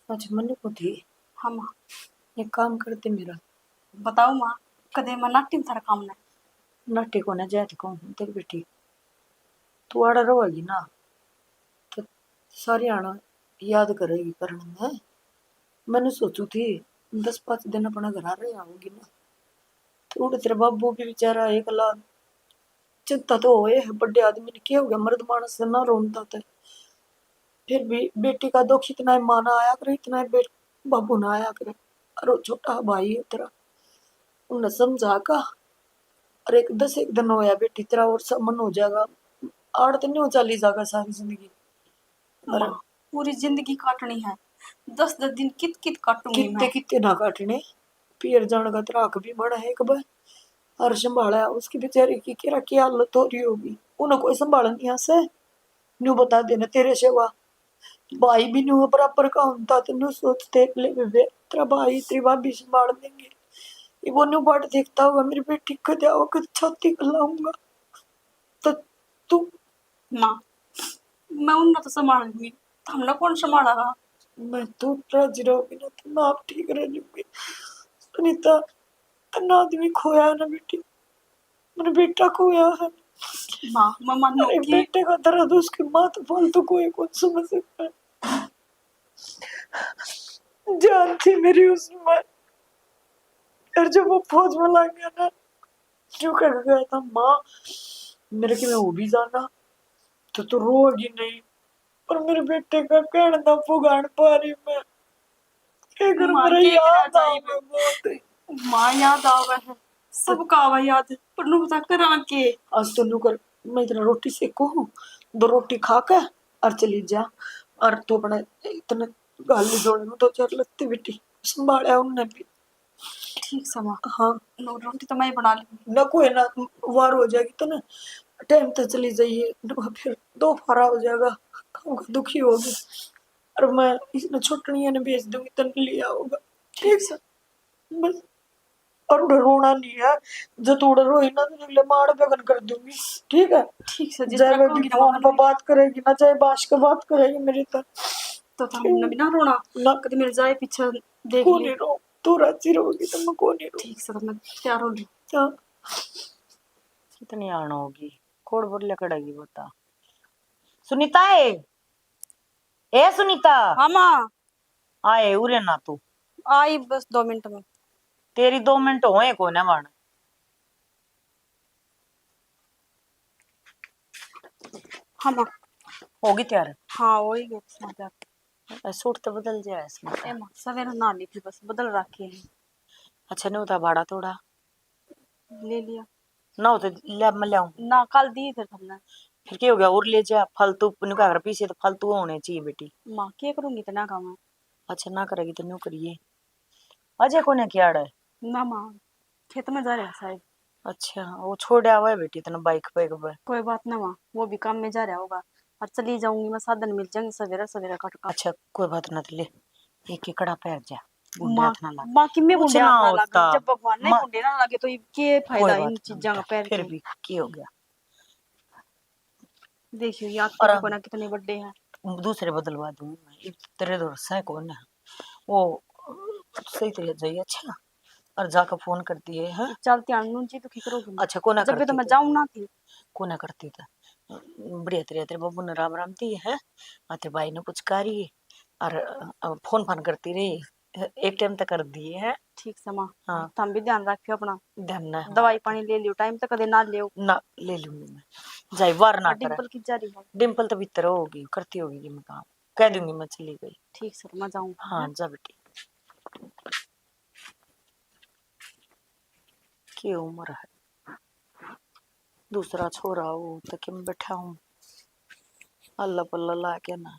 अच्छा मन को थी हाँ माँ एक काम करते मेरा बताओ माँ, कदे मैं नाट्यम थारा काम ने नाटे को ना जाए कहूँ देख बेटी तू आड़ा रहोगी ना तो सारी आना याद करेगी करण में। मैंने सोचू थी 10-5 दिन अपना घर आ रहे आऊंगी ना, थोड़े तेरे बाबू भी बेचारा एक लाख चिंता तो होए है, बड़े आदमी ने क्या हो गया, मर्द मानस से ना रोनता था। फिर भी बेटी का दुख इतना ही माना आया करे, इतना ही बाबू ना आया करे। और वो छोटा भाई है तेरा, उन्हें समझा का। और एक 10 दिन होया बेटी तेरा और सब मन हो जाएगा, आड़ तो नहीं हो चली जाएगा सारी जिंदगी। माँ पूरी जिंदगी काटनी है, 10-10 दिन कित कित काटूंगी कितने मैं। कितने ना काटने, पियर जाने का तराक भी बड़ा है एक बार। और संभाला उसकी बेचारी की क्या हालत हो रही होगी, उन्हें कोई संभाल नहीं यहाँ से। न्यू बता देना तेरे सेवा भाई भी न्यू बराबर का होता तो न्यू सोचते ले बेबे तेरा भाई तेरी भाभी संभाल देंगे। ये वो न्यू बाट देखता होगा मेरी बेटी को जाओ कद छाती कर लाऊंगा तो तू। माँ मैं उन्हें तो संभाल लूंगी, तो हमने कौन संभाला? मैं तू राजी रहोगी ना तो मैं आप ठीक रह लूंगी। सुनीता तन्ना आदमी खोया है ना बेटी, मेरा बेटा खोया है। माँ मैं अरे मानूंगी। बेटे का दर्द उसकी माँ तो फालतू कोई कौन समझ सकता है। जान थी मेरी उसमें, और जब वो फौज में लग गया ना, जो कर गया था माँ मेरे की मैं वो भी जाना तो तू रोगी नहीं, पर मेरे बेटे का कहना पुगाड़ पा रही मैं। क्या करूं, माँ मेरा के याद कराचा आवे बहुत। माँ याद आवा है, सबका आवा याद, पर नु बता करा के। आज तो नू कर, मैं इतना रोटी सेको हूँ, 2 रोटी खा के और चली जा। और तो अपने इतने गाली जोड़े में 2-4 लगती बेटी संभाला उनने भी। ठीक से माँ, हाँ नो रोटी तो मैं ही बना लूंगी। ना कोई ना, वार हो जाएगी तो ना टाइम तो चली जाइए, फिर दोपहरा हो जाएगा, खाऊंगा दुखी होगी। और मैं इसने छुट्टियां ने भेज दूंगी तन लिया होगा ठीक से बस। और उधर रोना नहीं है, जो तू उधर रोई ना तो अगले मार बगन कर दूंगी ठीक है। ठीक से जिस चाहे तरह वो कहूंगी ना फोन पर माँ, बात करेगी ना, चाहे बाश के बात करेगी मेरी तो हमने भी ना रोना, ना कभी मिल जाए पीछे देख को लिए। नहीं रो, तू राजी रहोगी तो मैं को नहीं रो। ठीक से तो मैं तैयार हो गई। हाँ कितनी आण होगी, कोड़ बोल लकड़ेगी बता। सुनीता ए सुनीता, हाँ माँ आए उरे ना तू, आई बस 2 मिनट में। तेरी 2 मिनट होए को ना बन। हाँ माँ होगी तैयार? हाँ हो ही गए समाचार। सूट तो बदल जाए इसमें। ए माँ सवेरे ना ली थी, बस बदल रखे हैं। अच्छा नहीं होता भाड़ा थोड़ा ले लिया ना होता ले मैं ले आऊं। ना, कल दी फिर तुमने। फिर क्या हो गया और ले जा, फालतू क्या कर पीछे तो फालतू होने चाहिए बेटी। माँ क्या करूंगी तो ना काम है। अच्छा ना करेगी तो न्यू करिए। अजय को ने किया है? ना माँ खेत में जा रहे हैं शायद। अच्छा वो छोड़ आवा है बेटी तेने बाइक पे पे। कोई बात ना माँ, वो भी काम में जा रहा होगा, और चली जाऊंगी मैं, साधन मिल जाएंगे सवेरे सवेरे कट का। अच्छा कोई बात ना, तो ले एक कड़ा पैर जा, बुंडे माँ हाथ ना लग। माँ कि मैं कुछ बुंडे ना हाथ ना होता। लगे, जब भगवान ने माँ- बुंडे ना लगे तो ये क्या कोई फायदा बात इन ना चीजों का बेटा, पैर फिर के। भी क्या हो गया। देखियो ये आपके और भी कोना कितने बड़े हैं। दूसरे बदलवा दूंगी मैं, तेरे दो रस्सा है कौन है वो, सही तरह जाइए। अच्छा और जाकर फोन करती है हाँ? चलती आनू जी तो की करोगी माँ? अच्छा कोना जब भी तो करती मैं तो जाऊं ना थी। कोना करती था बढ़िया तेरे बाबू ने राम राम दी है, और तेरे भाई ने कुछ करी और फोन फान करती रही, एक टाइम तक कर दिए है। ठीक से माँ, हाँ तुम भी ध्यान रखियो अपना, ध्यान ना दवाई पानी ले लियो टाइम तक, कदे ना लियो। ना ले लूंगी मैं, जाए वार ना और करे। डिम्पल की जा रही है। डिम्पल तो भीतर होगी करती होगी कि मैं काम कह दूंगी मैं चली गई। ठीक से तो मैं जाऊँ। हाँ जा बेटी, की उम्र है, दूसरा छोरा हो तो कि मैं बैठा हूँ अल्लाह पल्ला ला के ना,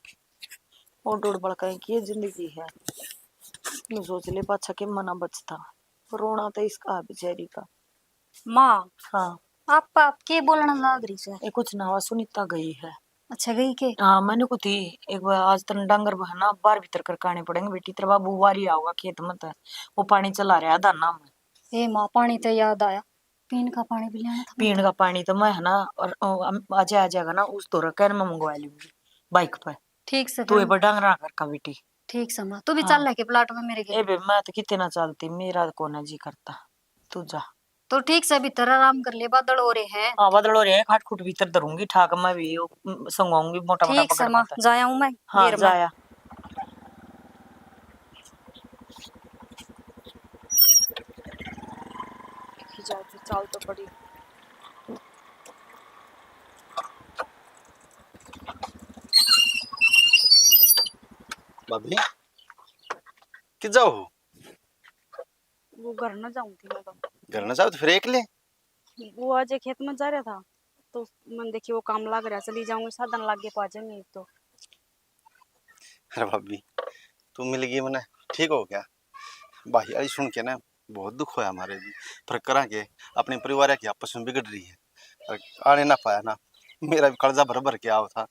और डोड़ बड़का की जिंदगी है। मैं सोच ले पाछा के मना बचता, रोना तो इसका बेचारी का। माँ हाँ आप के बोलना लाग रही से? ये कुछ ना हुआ, सुनीता गई है। अच्छा गई के? हाँ मैंने को थी एक बार, आज तन डांगर बहना बाहर भीतर कर काने पड़ेंगे बेटी, तेरा बाबू वारी आओगा खेत में तो वो पानी चला रहा दाना में। ए माँ पानी तो याद आया, पीने का पानी भी लेना था। पीने का पानी तो मैं है ना, और आ जाएगा ना उस दौरा कैन में मंगवा लूंगी बाइक पे। ठीक से तू फिर। ये पर डांगरा कर का बेटी। ठीक से माँ, तू भी हाँ। चल के प्लाट में मेरे ए के। बे मैं तो कितने चलती, मेरा कोना जी करता, तू जा। तो ठीक से भीतर आराम कर ले, बादल हो रहे हैं। हाँ बदलो रे, खाट खुट भीतर धरूंगी ठाक मैं भी संगवाऊंगी मोटा मोटा ठीक से पकड़ माँ मत। जाया हूँ मैं हाँ घेर में। जाया। चाल तो पड़ी। भाभी कि जाओ वो घर न जाऊं थी मैं तो। घर ना जाओ तो फिर एक ले। वो आज खेत में जा रहा था तो मैंने देखी वो काम लग रहा, चली जाऊंगी, साधन लागे पा जाएंगे तो। अरे भाभी तू मिल गई मने ठीक हो गया। भाई आई सुन के ना बहुत दुख हुआ हमारे भी, पर करा के अपने परिवार की आपस में बिगड़ रही है और आने ना पाया ना, मेरा भी कर्जा भर भर के आओ था।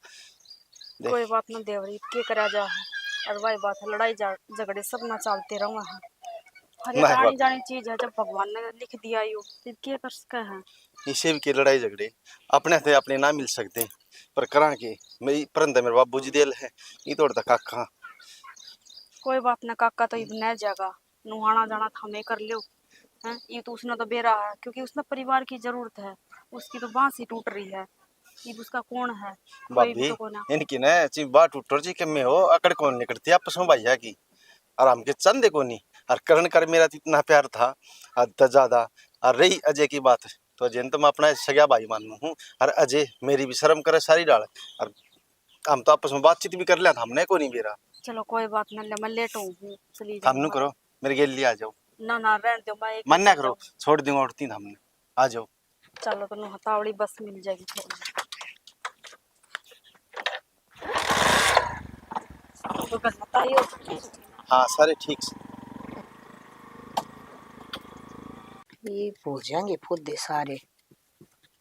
देख कोई बात ना देवरी के करा जा है। और वही बात है, लड़ाई झगड़े सब ना चलते रहो है। हर एक नहीं आनी बात जानी चीज है, जब भगवान ने लिख दिया यो तो क्या कर सके है। इसे भी के लड़ाई झगड़े अपने थे अपने ना मिल सकते, पर करा के मेरी परंत मेरे बाबू जी दिल है ये तोड़ता काका। कोई बात ना काका तो इब न जाएगा, नुहाना जाना था मैं कर लो है। ये तो उसने तो बेरा है क्योंकि उसने परिवार की जरूरत है, उसकी तो बांस ही टूट रही है। ये उसका कौन है, कोई भी भाभी तो कौन है। इनकी ना ची बात टूटर जी के में हो अकड़ कौन निकलती आपस में भैया की, और हमके चंदे को नहीं। और करण कर मेरा तो इतना प्यार था हद तक ज्यादा। और रही अजय की बात तो अजय तो मैं अपना सगा भाई मानू हूँ, और अजय मेरी भी शर्म करे सारी डाल। और हम तो आपस में बातचीत भी कर लिया था हमने को नहीं बेरा। चलो कोई बात ना, मैं लेट हूँ, चली हम जाऊँ। करो मेरे गेल लिए आ जाओ, ना ना रहने दो, मैं एक मन ही ना चल करो जाऊँ। छोड़ दूंगा उठती हमने आ जाओ। चलो तो हथावड़ी बस मिल जाएगी थोड़ी। तो करना ताई हाँ सारे ठीक से। ये हो जाएंगे पौधे सारे।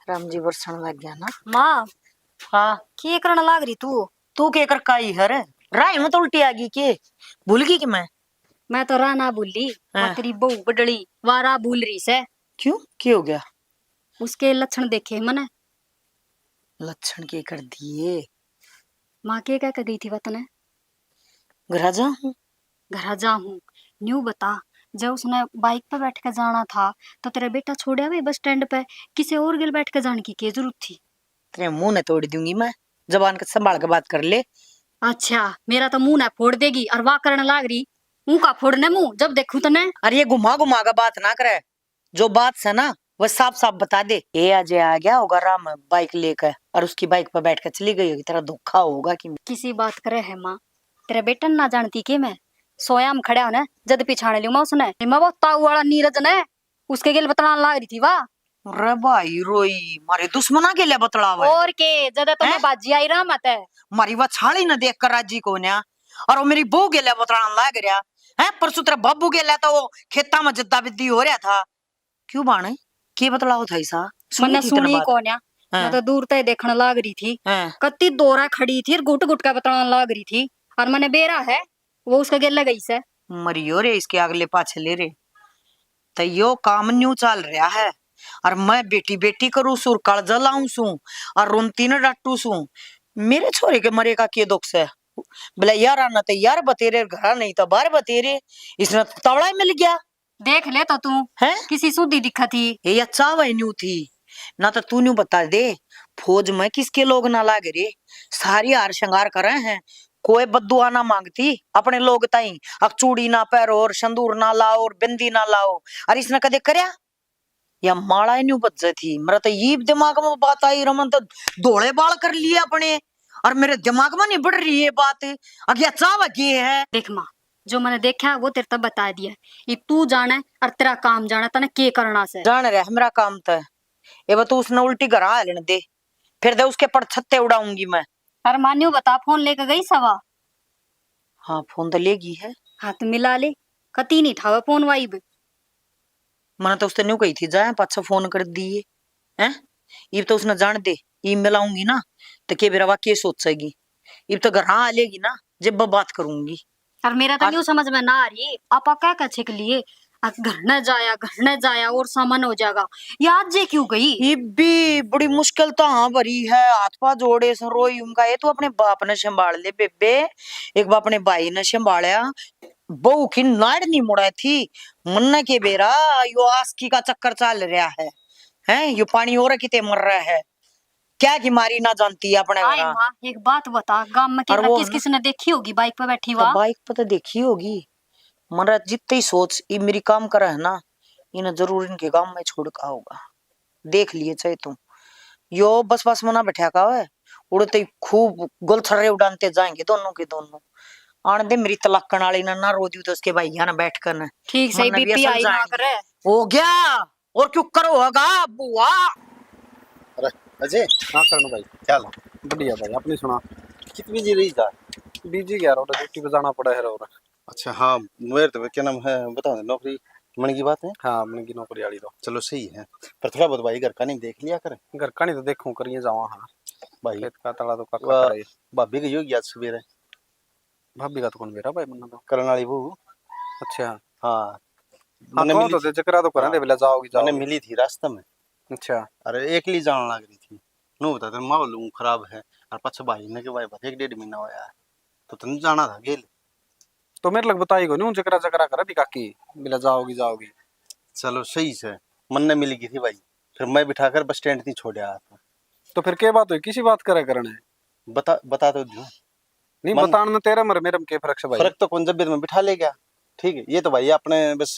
राम जी बरसण लग गया ना। माँ हाँ की करने लाग रही तू? तू के कर काई हर राय में तो उल्टी आ गई के भूल गई कि मैं तो राना बोली हाँ। और तेरी बहू बडली वारा भूल रही से। क्यों क्या हो गया? उसके लक्षण देखे मने। लक्षण के कर दिए? माँ के क्या गई थी वतन? घर जा हूँ। घर जा हूँ न्यू बता, जब उसने बाइक पे बैठ के जाना था तो तेरा बेटा छोड़ा हुए बस स्टैंड पे, किसी और गिल बैठ के जाने की क्या जरूरत थी? तेरे मुंह ने तोड़ दूंगी मैं, जबान का संभाल के बात कर ले। अच्छा मेरा तो मुंह ना फोड़ देगी और वाह करने लाग रही। मुंह का फोड़ने मुंह जब देखूं तो ने। अरे ये घुमा घुमा का बात ना करे, जो बात है ना वह साफ साफ बता दे। ये अजय आ गया होगा राम बाइक लेकर और उसकी बाइक पर बैठ कर चली गई होगी, तेरा धोखा होगा कि किसी बात करे है माँ, तेरे बेटा ना जानती के मैं सोया में खड़ा होने जद पिछाने लियो माँ उसने मैं वो ताऊ वाला नीरज ने उसके गिल बतलाने लाग रही थी वाह। रे भाई रोई मारे दुश्मना के लिए बतलावा और के जद तो मैं बाजी आई रहा मत है। मारी वह छाली न देख कर राजी को न्या, और वो मेरी बहू के लिए बतलाने लाग रहा है। परसों तेरे बाबू के लिए तो वो खेता में जद्दा बिद्दी हो रहा था। क्यों बाणे के बतलाओ था ऐसा? मैंने सुनी कौन या, मैं तो दूर तक देखने लाग रही थी। कत्ती दोरा खड़ी थी गुट गुट का बतलाने लाग रही थी और मैंने बेरा है वो उसका गेल गई से। मरियो रे इसके अगले पाछे ले रे, तो यो काम न्यू चल रहा है। और मैं बेटी बेटी करूँ सुर कल जलाऊं सू और रोमती न डाटू सू। मेरे छोरे के मरे का के दुख से बोले यार आना तो यार बतेरे घर नहीं तो बाहर बतेरे, इसने तवड़ा मिल गया। देख ले तो तू है किसी सुधी दिखा थी ये अच्छा वही न्यू थी ना, तो तू न्यू बता दे फौज में किसके लोग ना लागे रे, सारी हार श्रृंगार करे हैं, कोई बद्दुआ ना मांगती अपने लोग ताई। अब चूड़ी ना पैरो और संदूर ना लाओ और बिंदी ना लाओ, और इसने कदे करया या माला न्यू बज्जे थी। मेरा तो ये दिमाग में बात आई रमन तो धोले बाल कर लिए अपने, और मेरे दिमाग में नहीं बढ़ रही है बात। अगे चाव की है देख माँ, जो मैंने देखा वो तेरे तब बता दिया, ये तू जाने और तेरा काम जाना तने के करना से जान रहे मेरा काम तो ये बता उसने उल्टी घरा लेने दे, फिर दे उसके पर छत्ते उड़ाऊंगी मैं। और मान्यू बता फोन लेकर गई सवा? हाँ फोन तो लेगी है। हाथ मिला ले कती नहीं था फोन वाइब। मैंने तो उसने न्यू कही थी जाए पाछा फोन कर दिए हैं, ये तो उसने जान दे ये मिलाऊंगी ना तो के बेरा के सोचेगी, ये तो घर आ लेगी ना जब बात करूंगी। और मेरा तो न्यू समझ में ना आ रही आपा क्या कछे के लिए घर न जाया और सामान हो जाएगा, याद जे क्यों गई? ये भी बड़ी मुश्किल तो हाँ भरी है, हाथ पा जोड़े से रोई उनका। ये तो अपने बाप ने संभाल ले बेबे, एक बार अपने भाई ने संभाला, बहू की नाड़ नहीं मुड़ा थी मन के बेरा। यो आस्की का चक्कर चल रहा है यो पानी और किते मर रहा है, क्या की मारी ना जानती है अपने आई माँ एक बात बता, गांव में किस किस ने देखी होगी बाइक पे बैठी हुआ? बाइक पे तो देखी होगी, मरा जितनी सोच ये मेरी काम कर है ना, इन्हें जरूर इनके गांव में छोड़ का होगा। देख लिए चाहे तुम यो बस बस मना बैठा का है उड़ते खूब गोल छर्रे उड़ानते जाएंगे दोनों के दोनों। आने दे मेरी तलाकण वाली ना रो दी तो उसके भाई ना बैठ कर न ठीक सही मन भी बीपी असल आई ना जाएंगे। करे। हो गया और क्यों करो होगा बुआ। अरे अजय हाँ करण भाई, क्या हाल है? बढ़िया भाई, अपनी सुना। कितनी जी रही था? बिजी गया रोड ड्यूटी पे जाना पड़ा है और। अच्छा हाँ, मेरे तो क्या नाम है बताओ, नौकरी मन की बात है। हाँ मन की नौकरी वाली तो चलो सही है, पर थोड़ा बहुत भाई घर का नहीं देख लिया कर घर का नहीं तो देखूं करिए जावा। हाँ भाई। खेत का तड़ा तो काका वाह, करे। भाभी गई होगी आज सवेरे। भाभी का तो कौन मेरा भाई बनना तो। करण वाली वो। अच्छा हाँ हाँ मैंने कौन मिली तो थी। चकरा तो करें दे बेला जाओगी मैंने जाओगी। मिली थी रास्ते में। अच्छा अरे एक ली जान लग रही थी। नो बता तेरे माहौल खराब है और पछे भाई ने के भाई बात 1-1.5 महीना होया है तो तुम जाना था गेल। तो मेरे लग बताई को नहीं चकरा चकरा करे भी काकी बेला जाओगी जाओगी। चलो सही से मन ने मिली की थी भाई, फिर मैं बिठाकर बस स्टैंड नहीं छोड़ आया था। तो फिर क्या बात हुई, किसी बात करे करने। बता तो दूं। नहीं मन- बताने में तेरा मर मेरे में क्या फर्क है भाई। फर्क तो कौन जब में बिठा ले गया। ठीक है ये तो भाई अपने बस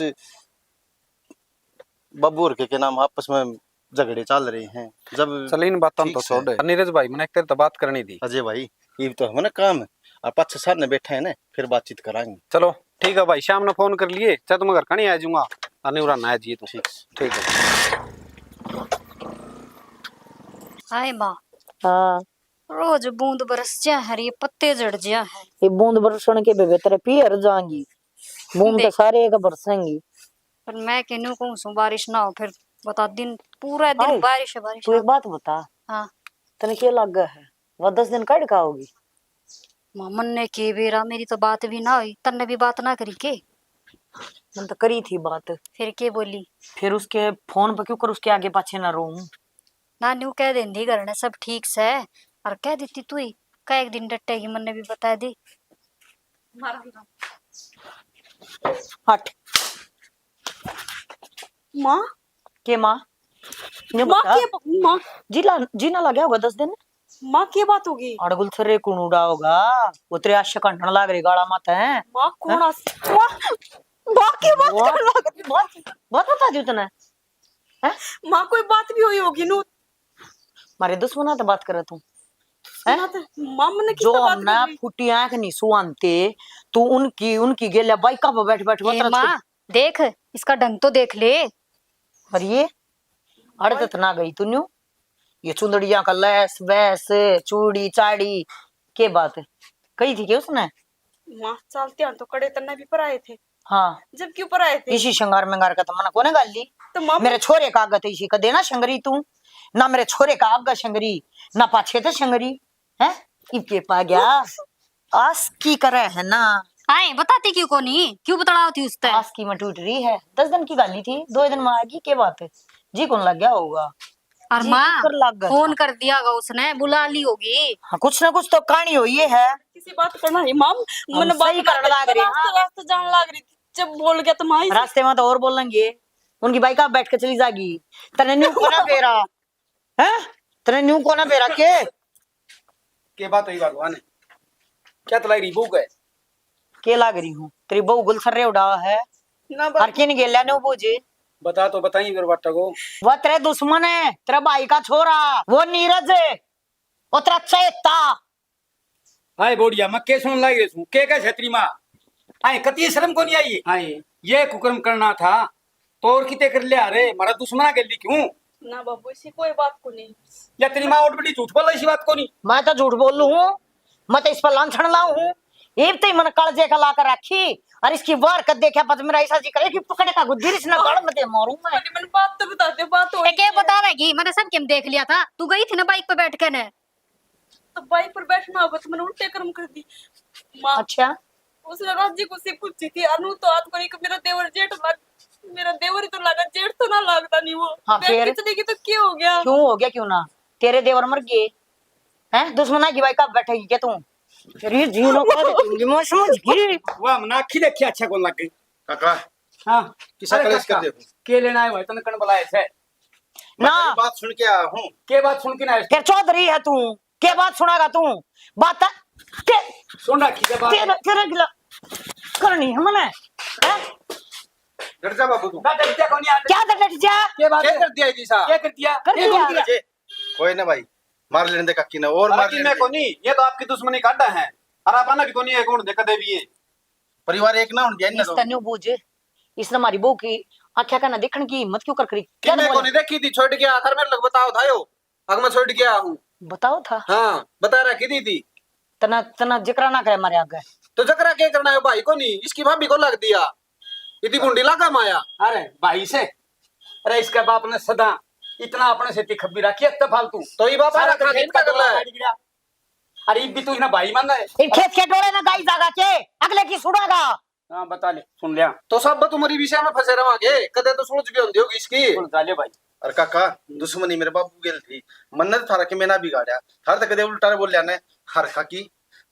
बब्बू और के नाम आपस में झगड़े चल रहे हैं जब। चल इन बातों ठीक तो से। छोड़ नीरज भाई मैंने एक तेरे तो बात करनी थी। अजय भाई ये तो हमारा काम है और 5-6 साल ने बैठे हैं ना फिर बातचीत कराएंगे। चलो ठीक है भाई, शाम ने फोन कर लिए चाहे तुम घर का नहीं आ जाऊंगा और नहीं ना जी तो ठीक ठीक है। हाय माँ हाँ रोज बूंद बरस जा है ये पत्ते जड़ जा है। ये बूंद बरसण के बेबे तेरे पियर जाएंगी बूंद तो देख। सारे एक बरसेंगी। पर मैं कहनू कहूँ सु बारिश ना हो फिर बता दिन पूरा हाय, दिन बारिश है बारिश। तू एक बात बता हाँ तने क्या लग गया है वह 10 दिन कट का होगी। मन ने के बेरा मेरी तो बात भी ना हुई तन्ने भी बात ना करी के। मैंने तो करी थी बात फिर के बोली फिर उसके फोन पे क्यों कर उसके आगे पाछे ना रहूं। नानू कह देंदी घर ने सब ठीक से और कह देती तू ही का एक दिन डटेगी मन ने भी बता दी। हट माँ के माँ ने माँ बता के माँ जीना लग गया होगा 10 दिन। माँ की बात होगी। अड़गुल थरे कुणुड़ा होगा वो तेरे आशा कंठन लाग रही गाड़ा मत है। माँ कौन माँ माँ की बात कर लग बहुत बता दी तने माँ कोई बात भी हुई होगी नु मारे दुश्मना तो बात करे तू माँ मैंने जो किससे बात हमने कर ली? फुटी आंख नहीं सुनते तू उनकी गेल्या बाइका पर बैठ बैठ ए माँ देख इसका ढंग तो देख ले। और ये अड़त ना गई तू न्यू ये चुंदड़िया का लैस वैस चूड़ी चाड़ी के बात कही थी क्या उसने। माँ चलते हैं तो कड़े तन्ने भी पर आए थे। हाँ जब क्यों पर आए थे इसी श्रृंगार मंगार का तो मना कोने गाल ली। तो माँ मेरे छोरे का आगत इसी का देना शंगरी तू ना मेरे छोरे का आगा शंगरी ना पाछे थे शंगरी है इनके पा गया आस की करे है ना। आए बताती क्यों को नहीं क्यों बतलाओ थी उसते। आस की में टूट रही है 10 दिन की गाली थी 2 दिन में आएगी के बात है जी कौन लग गया होगा। और जी माँ कर लग गया फोन कर दिया होगा उसने बुला ली होगी। हाँ कुछ ना कुछ तो कहानी हुई है। किसी बात करना है माँ मैंने सही करने लाग रही, हाँ। रास्ते जाने लग रही थी जब बोल गया तो माँ ही रास्ते में तो और बोलेंगे उनकी बाइक आप बैठ के चली जाएगी तने न्यू कोना बेरा है तने न्यू कोना बेरा के बात हुई भगवान क्या तलाई रही भूख है के लाग रही हूँ तेरी बहू गुलसर्रे उड़ा है ना हर किन गेल्या ने बोझे बता तो बताइए फिर बाटा को। वो तेरे दुश्मन है तेरा भाई का छोरा वो नीरज है वो तेरा चैता। हाय बोडिया मैं के सुन लाई रही के का छतरी मां हाय कती शर्म को नहीं आई हाय ये कुकर्म करना था तो और किते कर लिया रे मारा दुश्मना कर ली क्यों ना बाबू ऐसी कोई बात को नहीं। या तेरी मां और बड़ी झूठ बोल इसी बात को नहीं। मैं तो झूठ बोल लू हूँ मैं तो इस पर लांछन लाऊ हूँ ये तो मन कालजे का लाकर रखी और इसकी वार कर देखा पत मेरा ऐसा जी करे कि पकड़े का गुद्दी इसने गड़ में दे मारूं मैं। मैंने बात तो बता दे बात हो क्या बतावेगी मैंने सब केम देख लिया था तू गई थी ना बाइक पे बैठ के ने। तो बाइक पर बैठना होगा तो मैंने उल्टे कर्म कर दी माँ। अच्छा उसने राज जी को से पूछी थी अनु तो आज को नहीं कि मेरा देवर जेठ लग मेरा देवर ही तो लगा जेठ तो ना लगता नहीं वो हाँ, बैठ फिर? के चलेगी तो क्या हो गया। क्यों हो गया क्यों ना तेरे देवर मर गए हैं दुश्मना की बाइक आप बैठेगी क्या तू तेरी जीनो का दूंगी मैं समझ गई। वाह मना आखी देखी अच्छा कौन लग गई काका हां किसा कलेश कर देखो के लेना है भाई तने कण बुलाए से मैं ना तेरी बात सुन के आया हूँ। के बात सुन के ना फिर चौधरी है तू क्या बात सुनागा तू बात के सुन रखी के बात तेरा तेरा गिला करनी है मैंने हैं डर जा बाबू तू डट दिया कौन यार क्या डट जा के बात क्या है? कर दिया जी सा क्या कर दिया कर ये कौन दिया। किया? कोई ना भाई, मार लेने दे काकी ने और मार अरे लेने मैं दे। कोनी ये तो आपकी दुश्मनी काटा है और आप आना भी कोनी है कौन देखा दे भी है परिवार एक ना होने दिया इस तन्यू बूझ इसने हमारी बहू की आख्या का ना देखने की हिम्मत क्यों कर करी कि क्या मैं बोला कोनी देखी थी छोड़ के आखिर मेरे लग बताओ थायो अगर मैं छोड़ के आया हूँ बताओ था हाँ बता रखी थी तना तना जिक्र ना करे हमारे आगे तो जकरा क्या करना है भाई को नहीं इसकी भाभी को लग दिया इतनी बुंडी लगा माया अरे भाई से अरे इसके बाप ने सदा इतना अपने से खब्बी रखी है फालतू तो ये बाप सारा रखना खेत कितना का करना है गिरा। अरे ये भी तू इतना भाई मान है इन खेत के डोले ना गाई जागा के अगले की सुनेगा हाँ बता ले सुन लिया तो सब तुम्हारी विषय में फंसे रहोगे कदे तो सोच भी होंगी होगी इसकी सुन जा ले भाई अरे काका दुश्मनी मेरे बाबू गेल थी मन्नत थारा के मैं ना बिगाड़ा थार तक दे उल्टा बोल ने हर काकी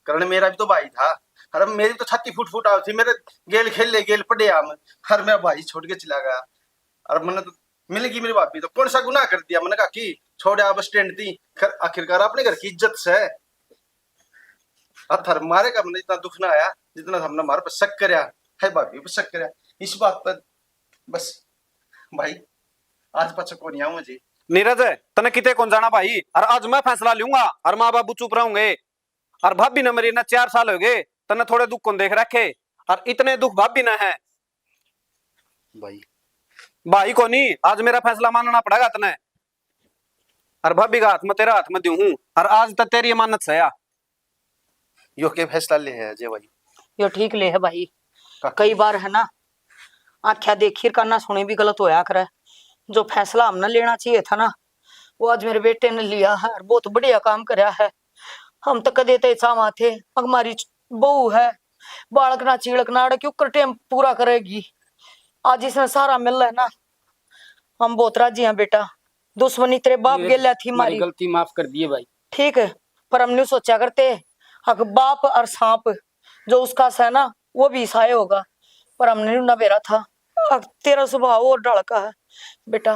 करण मेरा भी तो भाई था। अरे मेरी तो छाती फूट फूट आ थी मेरे गेल खेल ले गेल पड़े हम हर मेरा भाई छोड़ के चला गया। और मैंने तो मिलेगी मेरी भाभी तो कौन सा गुनाह कर दिया मैंने कहा कि छोड़े बस स्टैंड थी आखिरकार अपने घर की इज्जत से अब थर मारे का मैंने इतना दुख ना आया जितना हमने हमारे पर शक करया है भाभी पर शक करया इस बात पर बस भाई आज पाछा को नहीं आऊं जी। नीरज तने किते कौन जाना भाई और आज मैं फैसला लूंगा और माँ बाबू चुप रहूंगे और भाभी ने मेरी ना 4 साल हो गए तने थोड़े दुख कौन देख रखे और इतने दुख भाभी ना है भाई भाई को नहीं आज मेरा फैसला मानना पड़ेगा तने और भाभी का हाथ में तेरा हाथ में दू हूं और आज तक तेरी अमानत से आ यो के फैसला ले है अजय भाई यो ठीक ले है भाई कई बार है ना आख्या देखिर करना सुने भी गलत होया करे जो फैसला हमने लेना चाहिए था ना वो आज मेरे बेटे ने लिया है और बहुत बढ़िया काम करया है। हम तो कदे ते चाहवा थे हमारी बहू है बालकना चिड़कना क्यों कर टेम पूरा करेगी आज इसने सारा मिल है ना हम बहुत राजी हैं बेटा दुश्मनी तेरे बाप गेल्या थी हमारी गलती माफ कर दिए भाई ठीक है पर हमने सोचा करते हक बाप और सांप जो उसका है ना वो भी ईसाई होगा पर हमने ना बेरा था तेरा स्वभाव और ढड़का है बेटा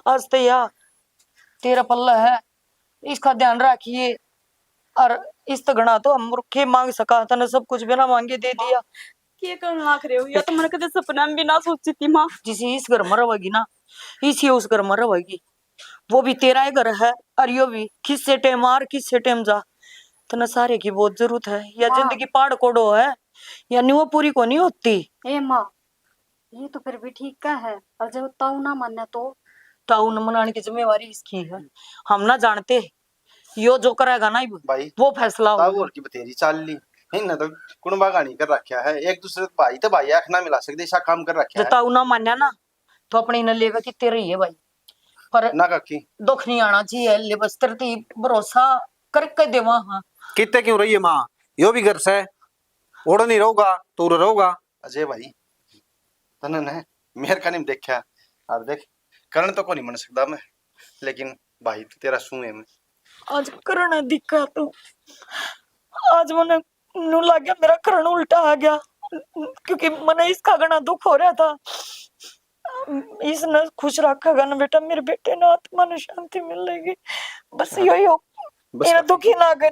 आज तो यार तेरा पल्ला है इसका ध्यान रखिए और इस तगड़ा तो हम रुखे मांग सका था ना सब कुछ बिना मांगे दे दिया ये करना लाख रहे हो या तो मैंने कदे सपना में भी ना सोची थी माँ जिसे इस घर में रहेगी ना इसी उस घर में रहेगी वो भी तेरा ही घर है और यो भी किससे टेम आर किससे टेम जा तो ना सारे की बहुत जरूरत है या हाँ। जिंदगी पहाड़ कोडो है या नी वो पूरी को नहीं होती ए माँ ये तो फिर भी ठीक का है और जब ताऊ ना माने तो ताऊ न मनाने की जिम्मेवारी इसकी है हम ना जानते यो जो करेगा ना भाई वो फैसला होगा ताऊ और की बतेरी चाल ली है ना तो कुणबा गानी कर रखा है एक दूसरे भाई तो भाई आख ना मिला सकते ऐसा काम कर रखा जो है ताऊ ना मान्या ना तो अपने न लेगा कि तेरे ही है भाई पर ना काकी दुख नहीं आना चाहिए ले बस तेरे भरोसा करके देवा हाँ कितने क्यों रही है माँ यो भी घर से ओढ़ नहीं रहोगा तो रहोगा अजय भाई तने ने मेहर का नहीं देखा और देख करण तो को नहीं मन सकता मैं लेकिन भाई तो तेरा सुने में आज करण दिखा तू आज मने नु लग गया मेरा करण उल्टा आ गया क्योंकि मने इसका घना दुख हो रहा था इसने खुश रखेगा ना बेटा मेरे बेटे ने आत्मा ने शांति मिलेगी बस यही हो बस मेरा दुखी ना करे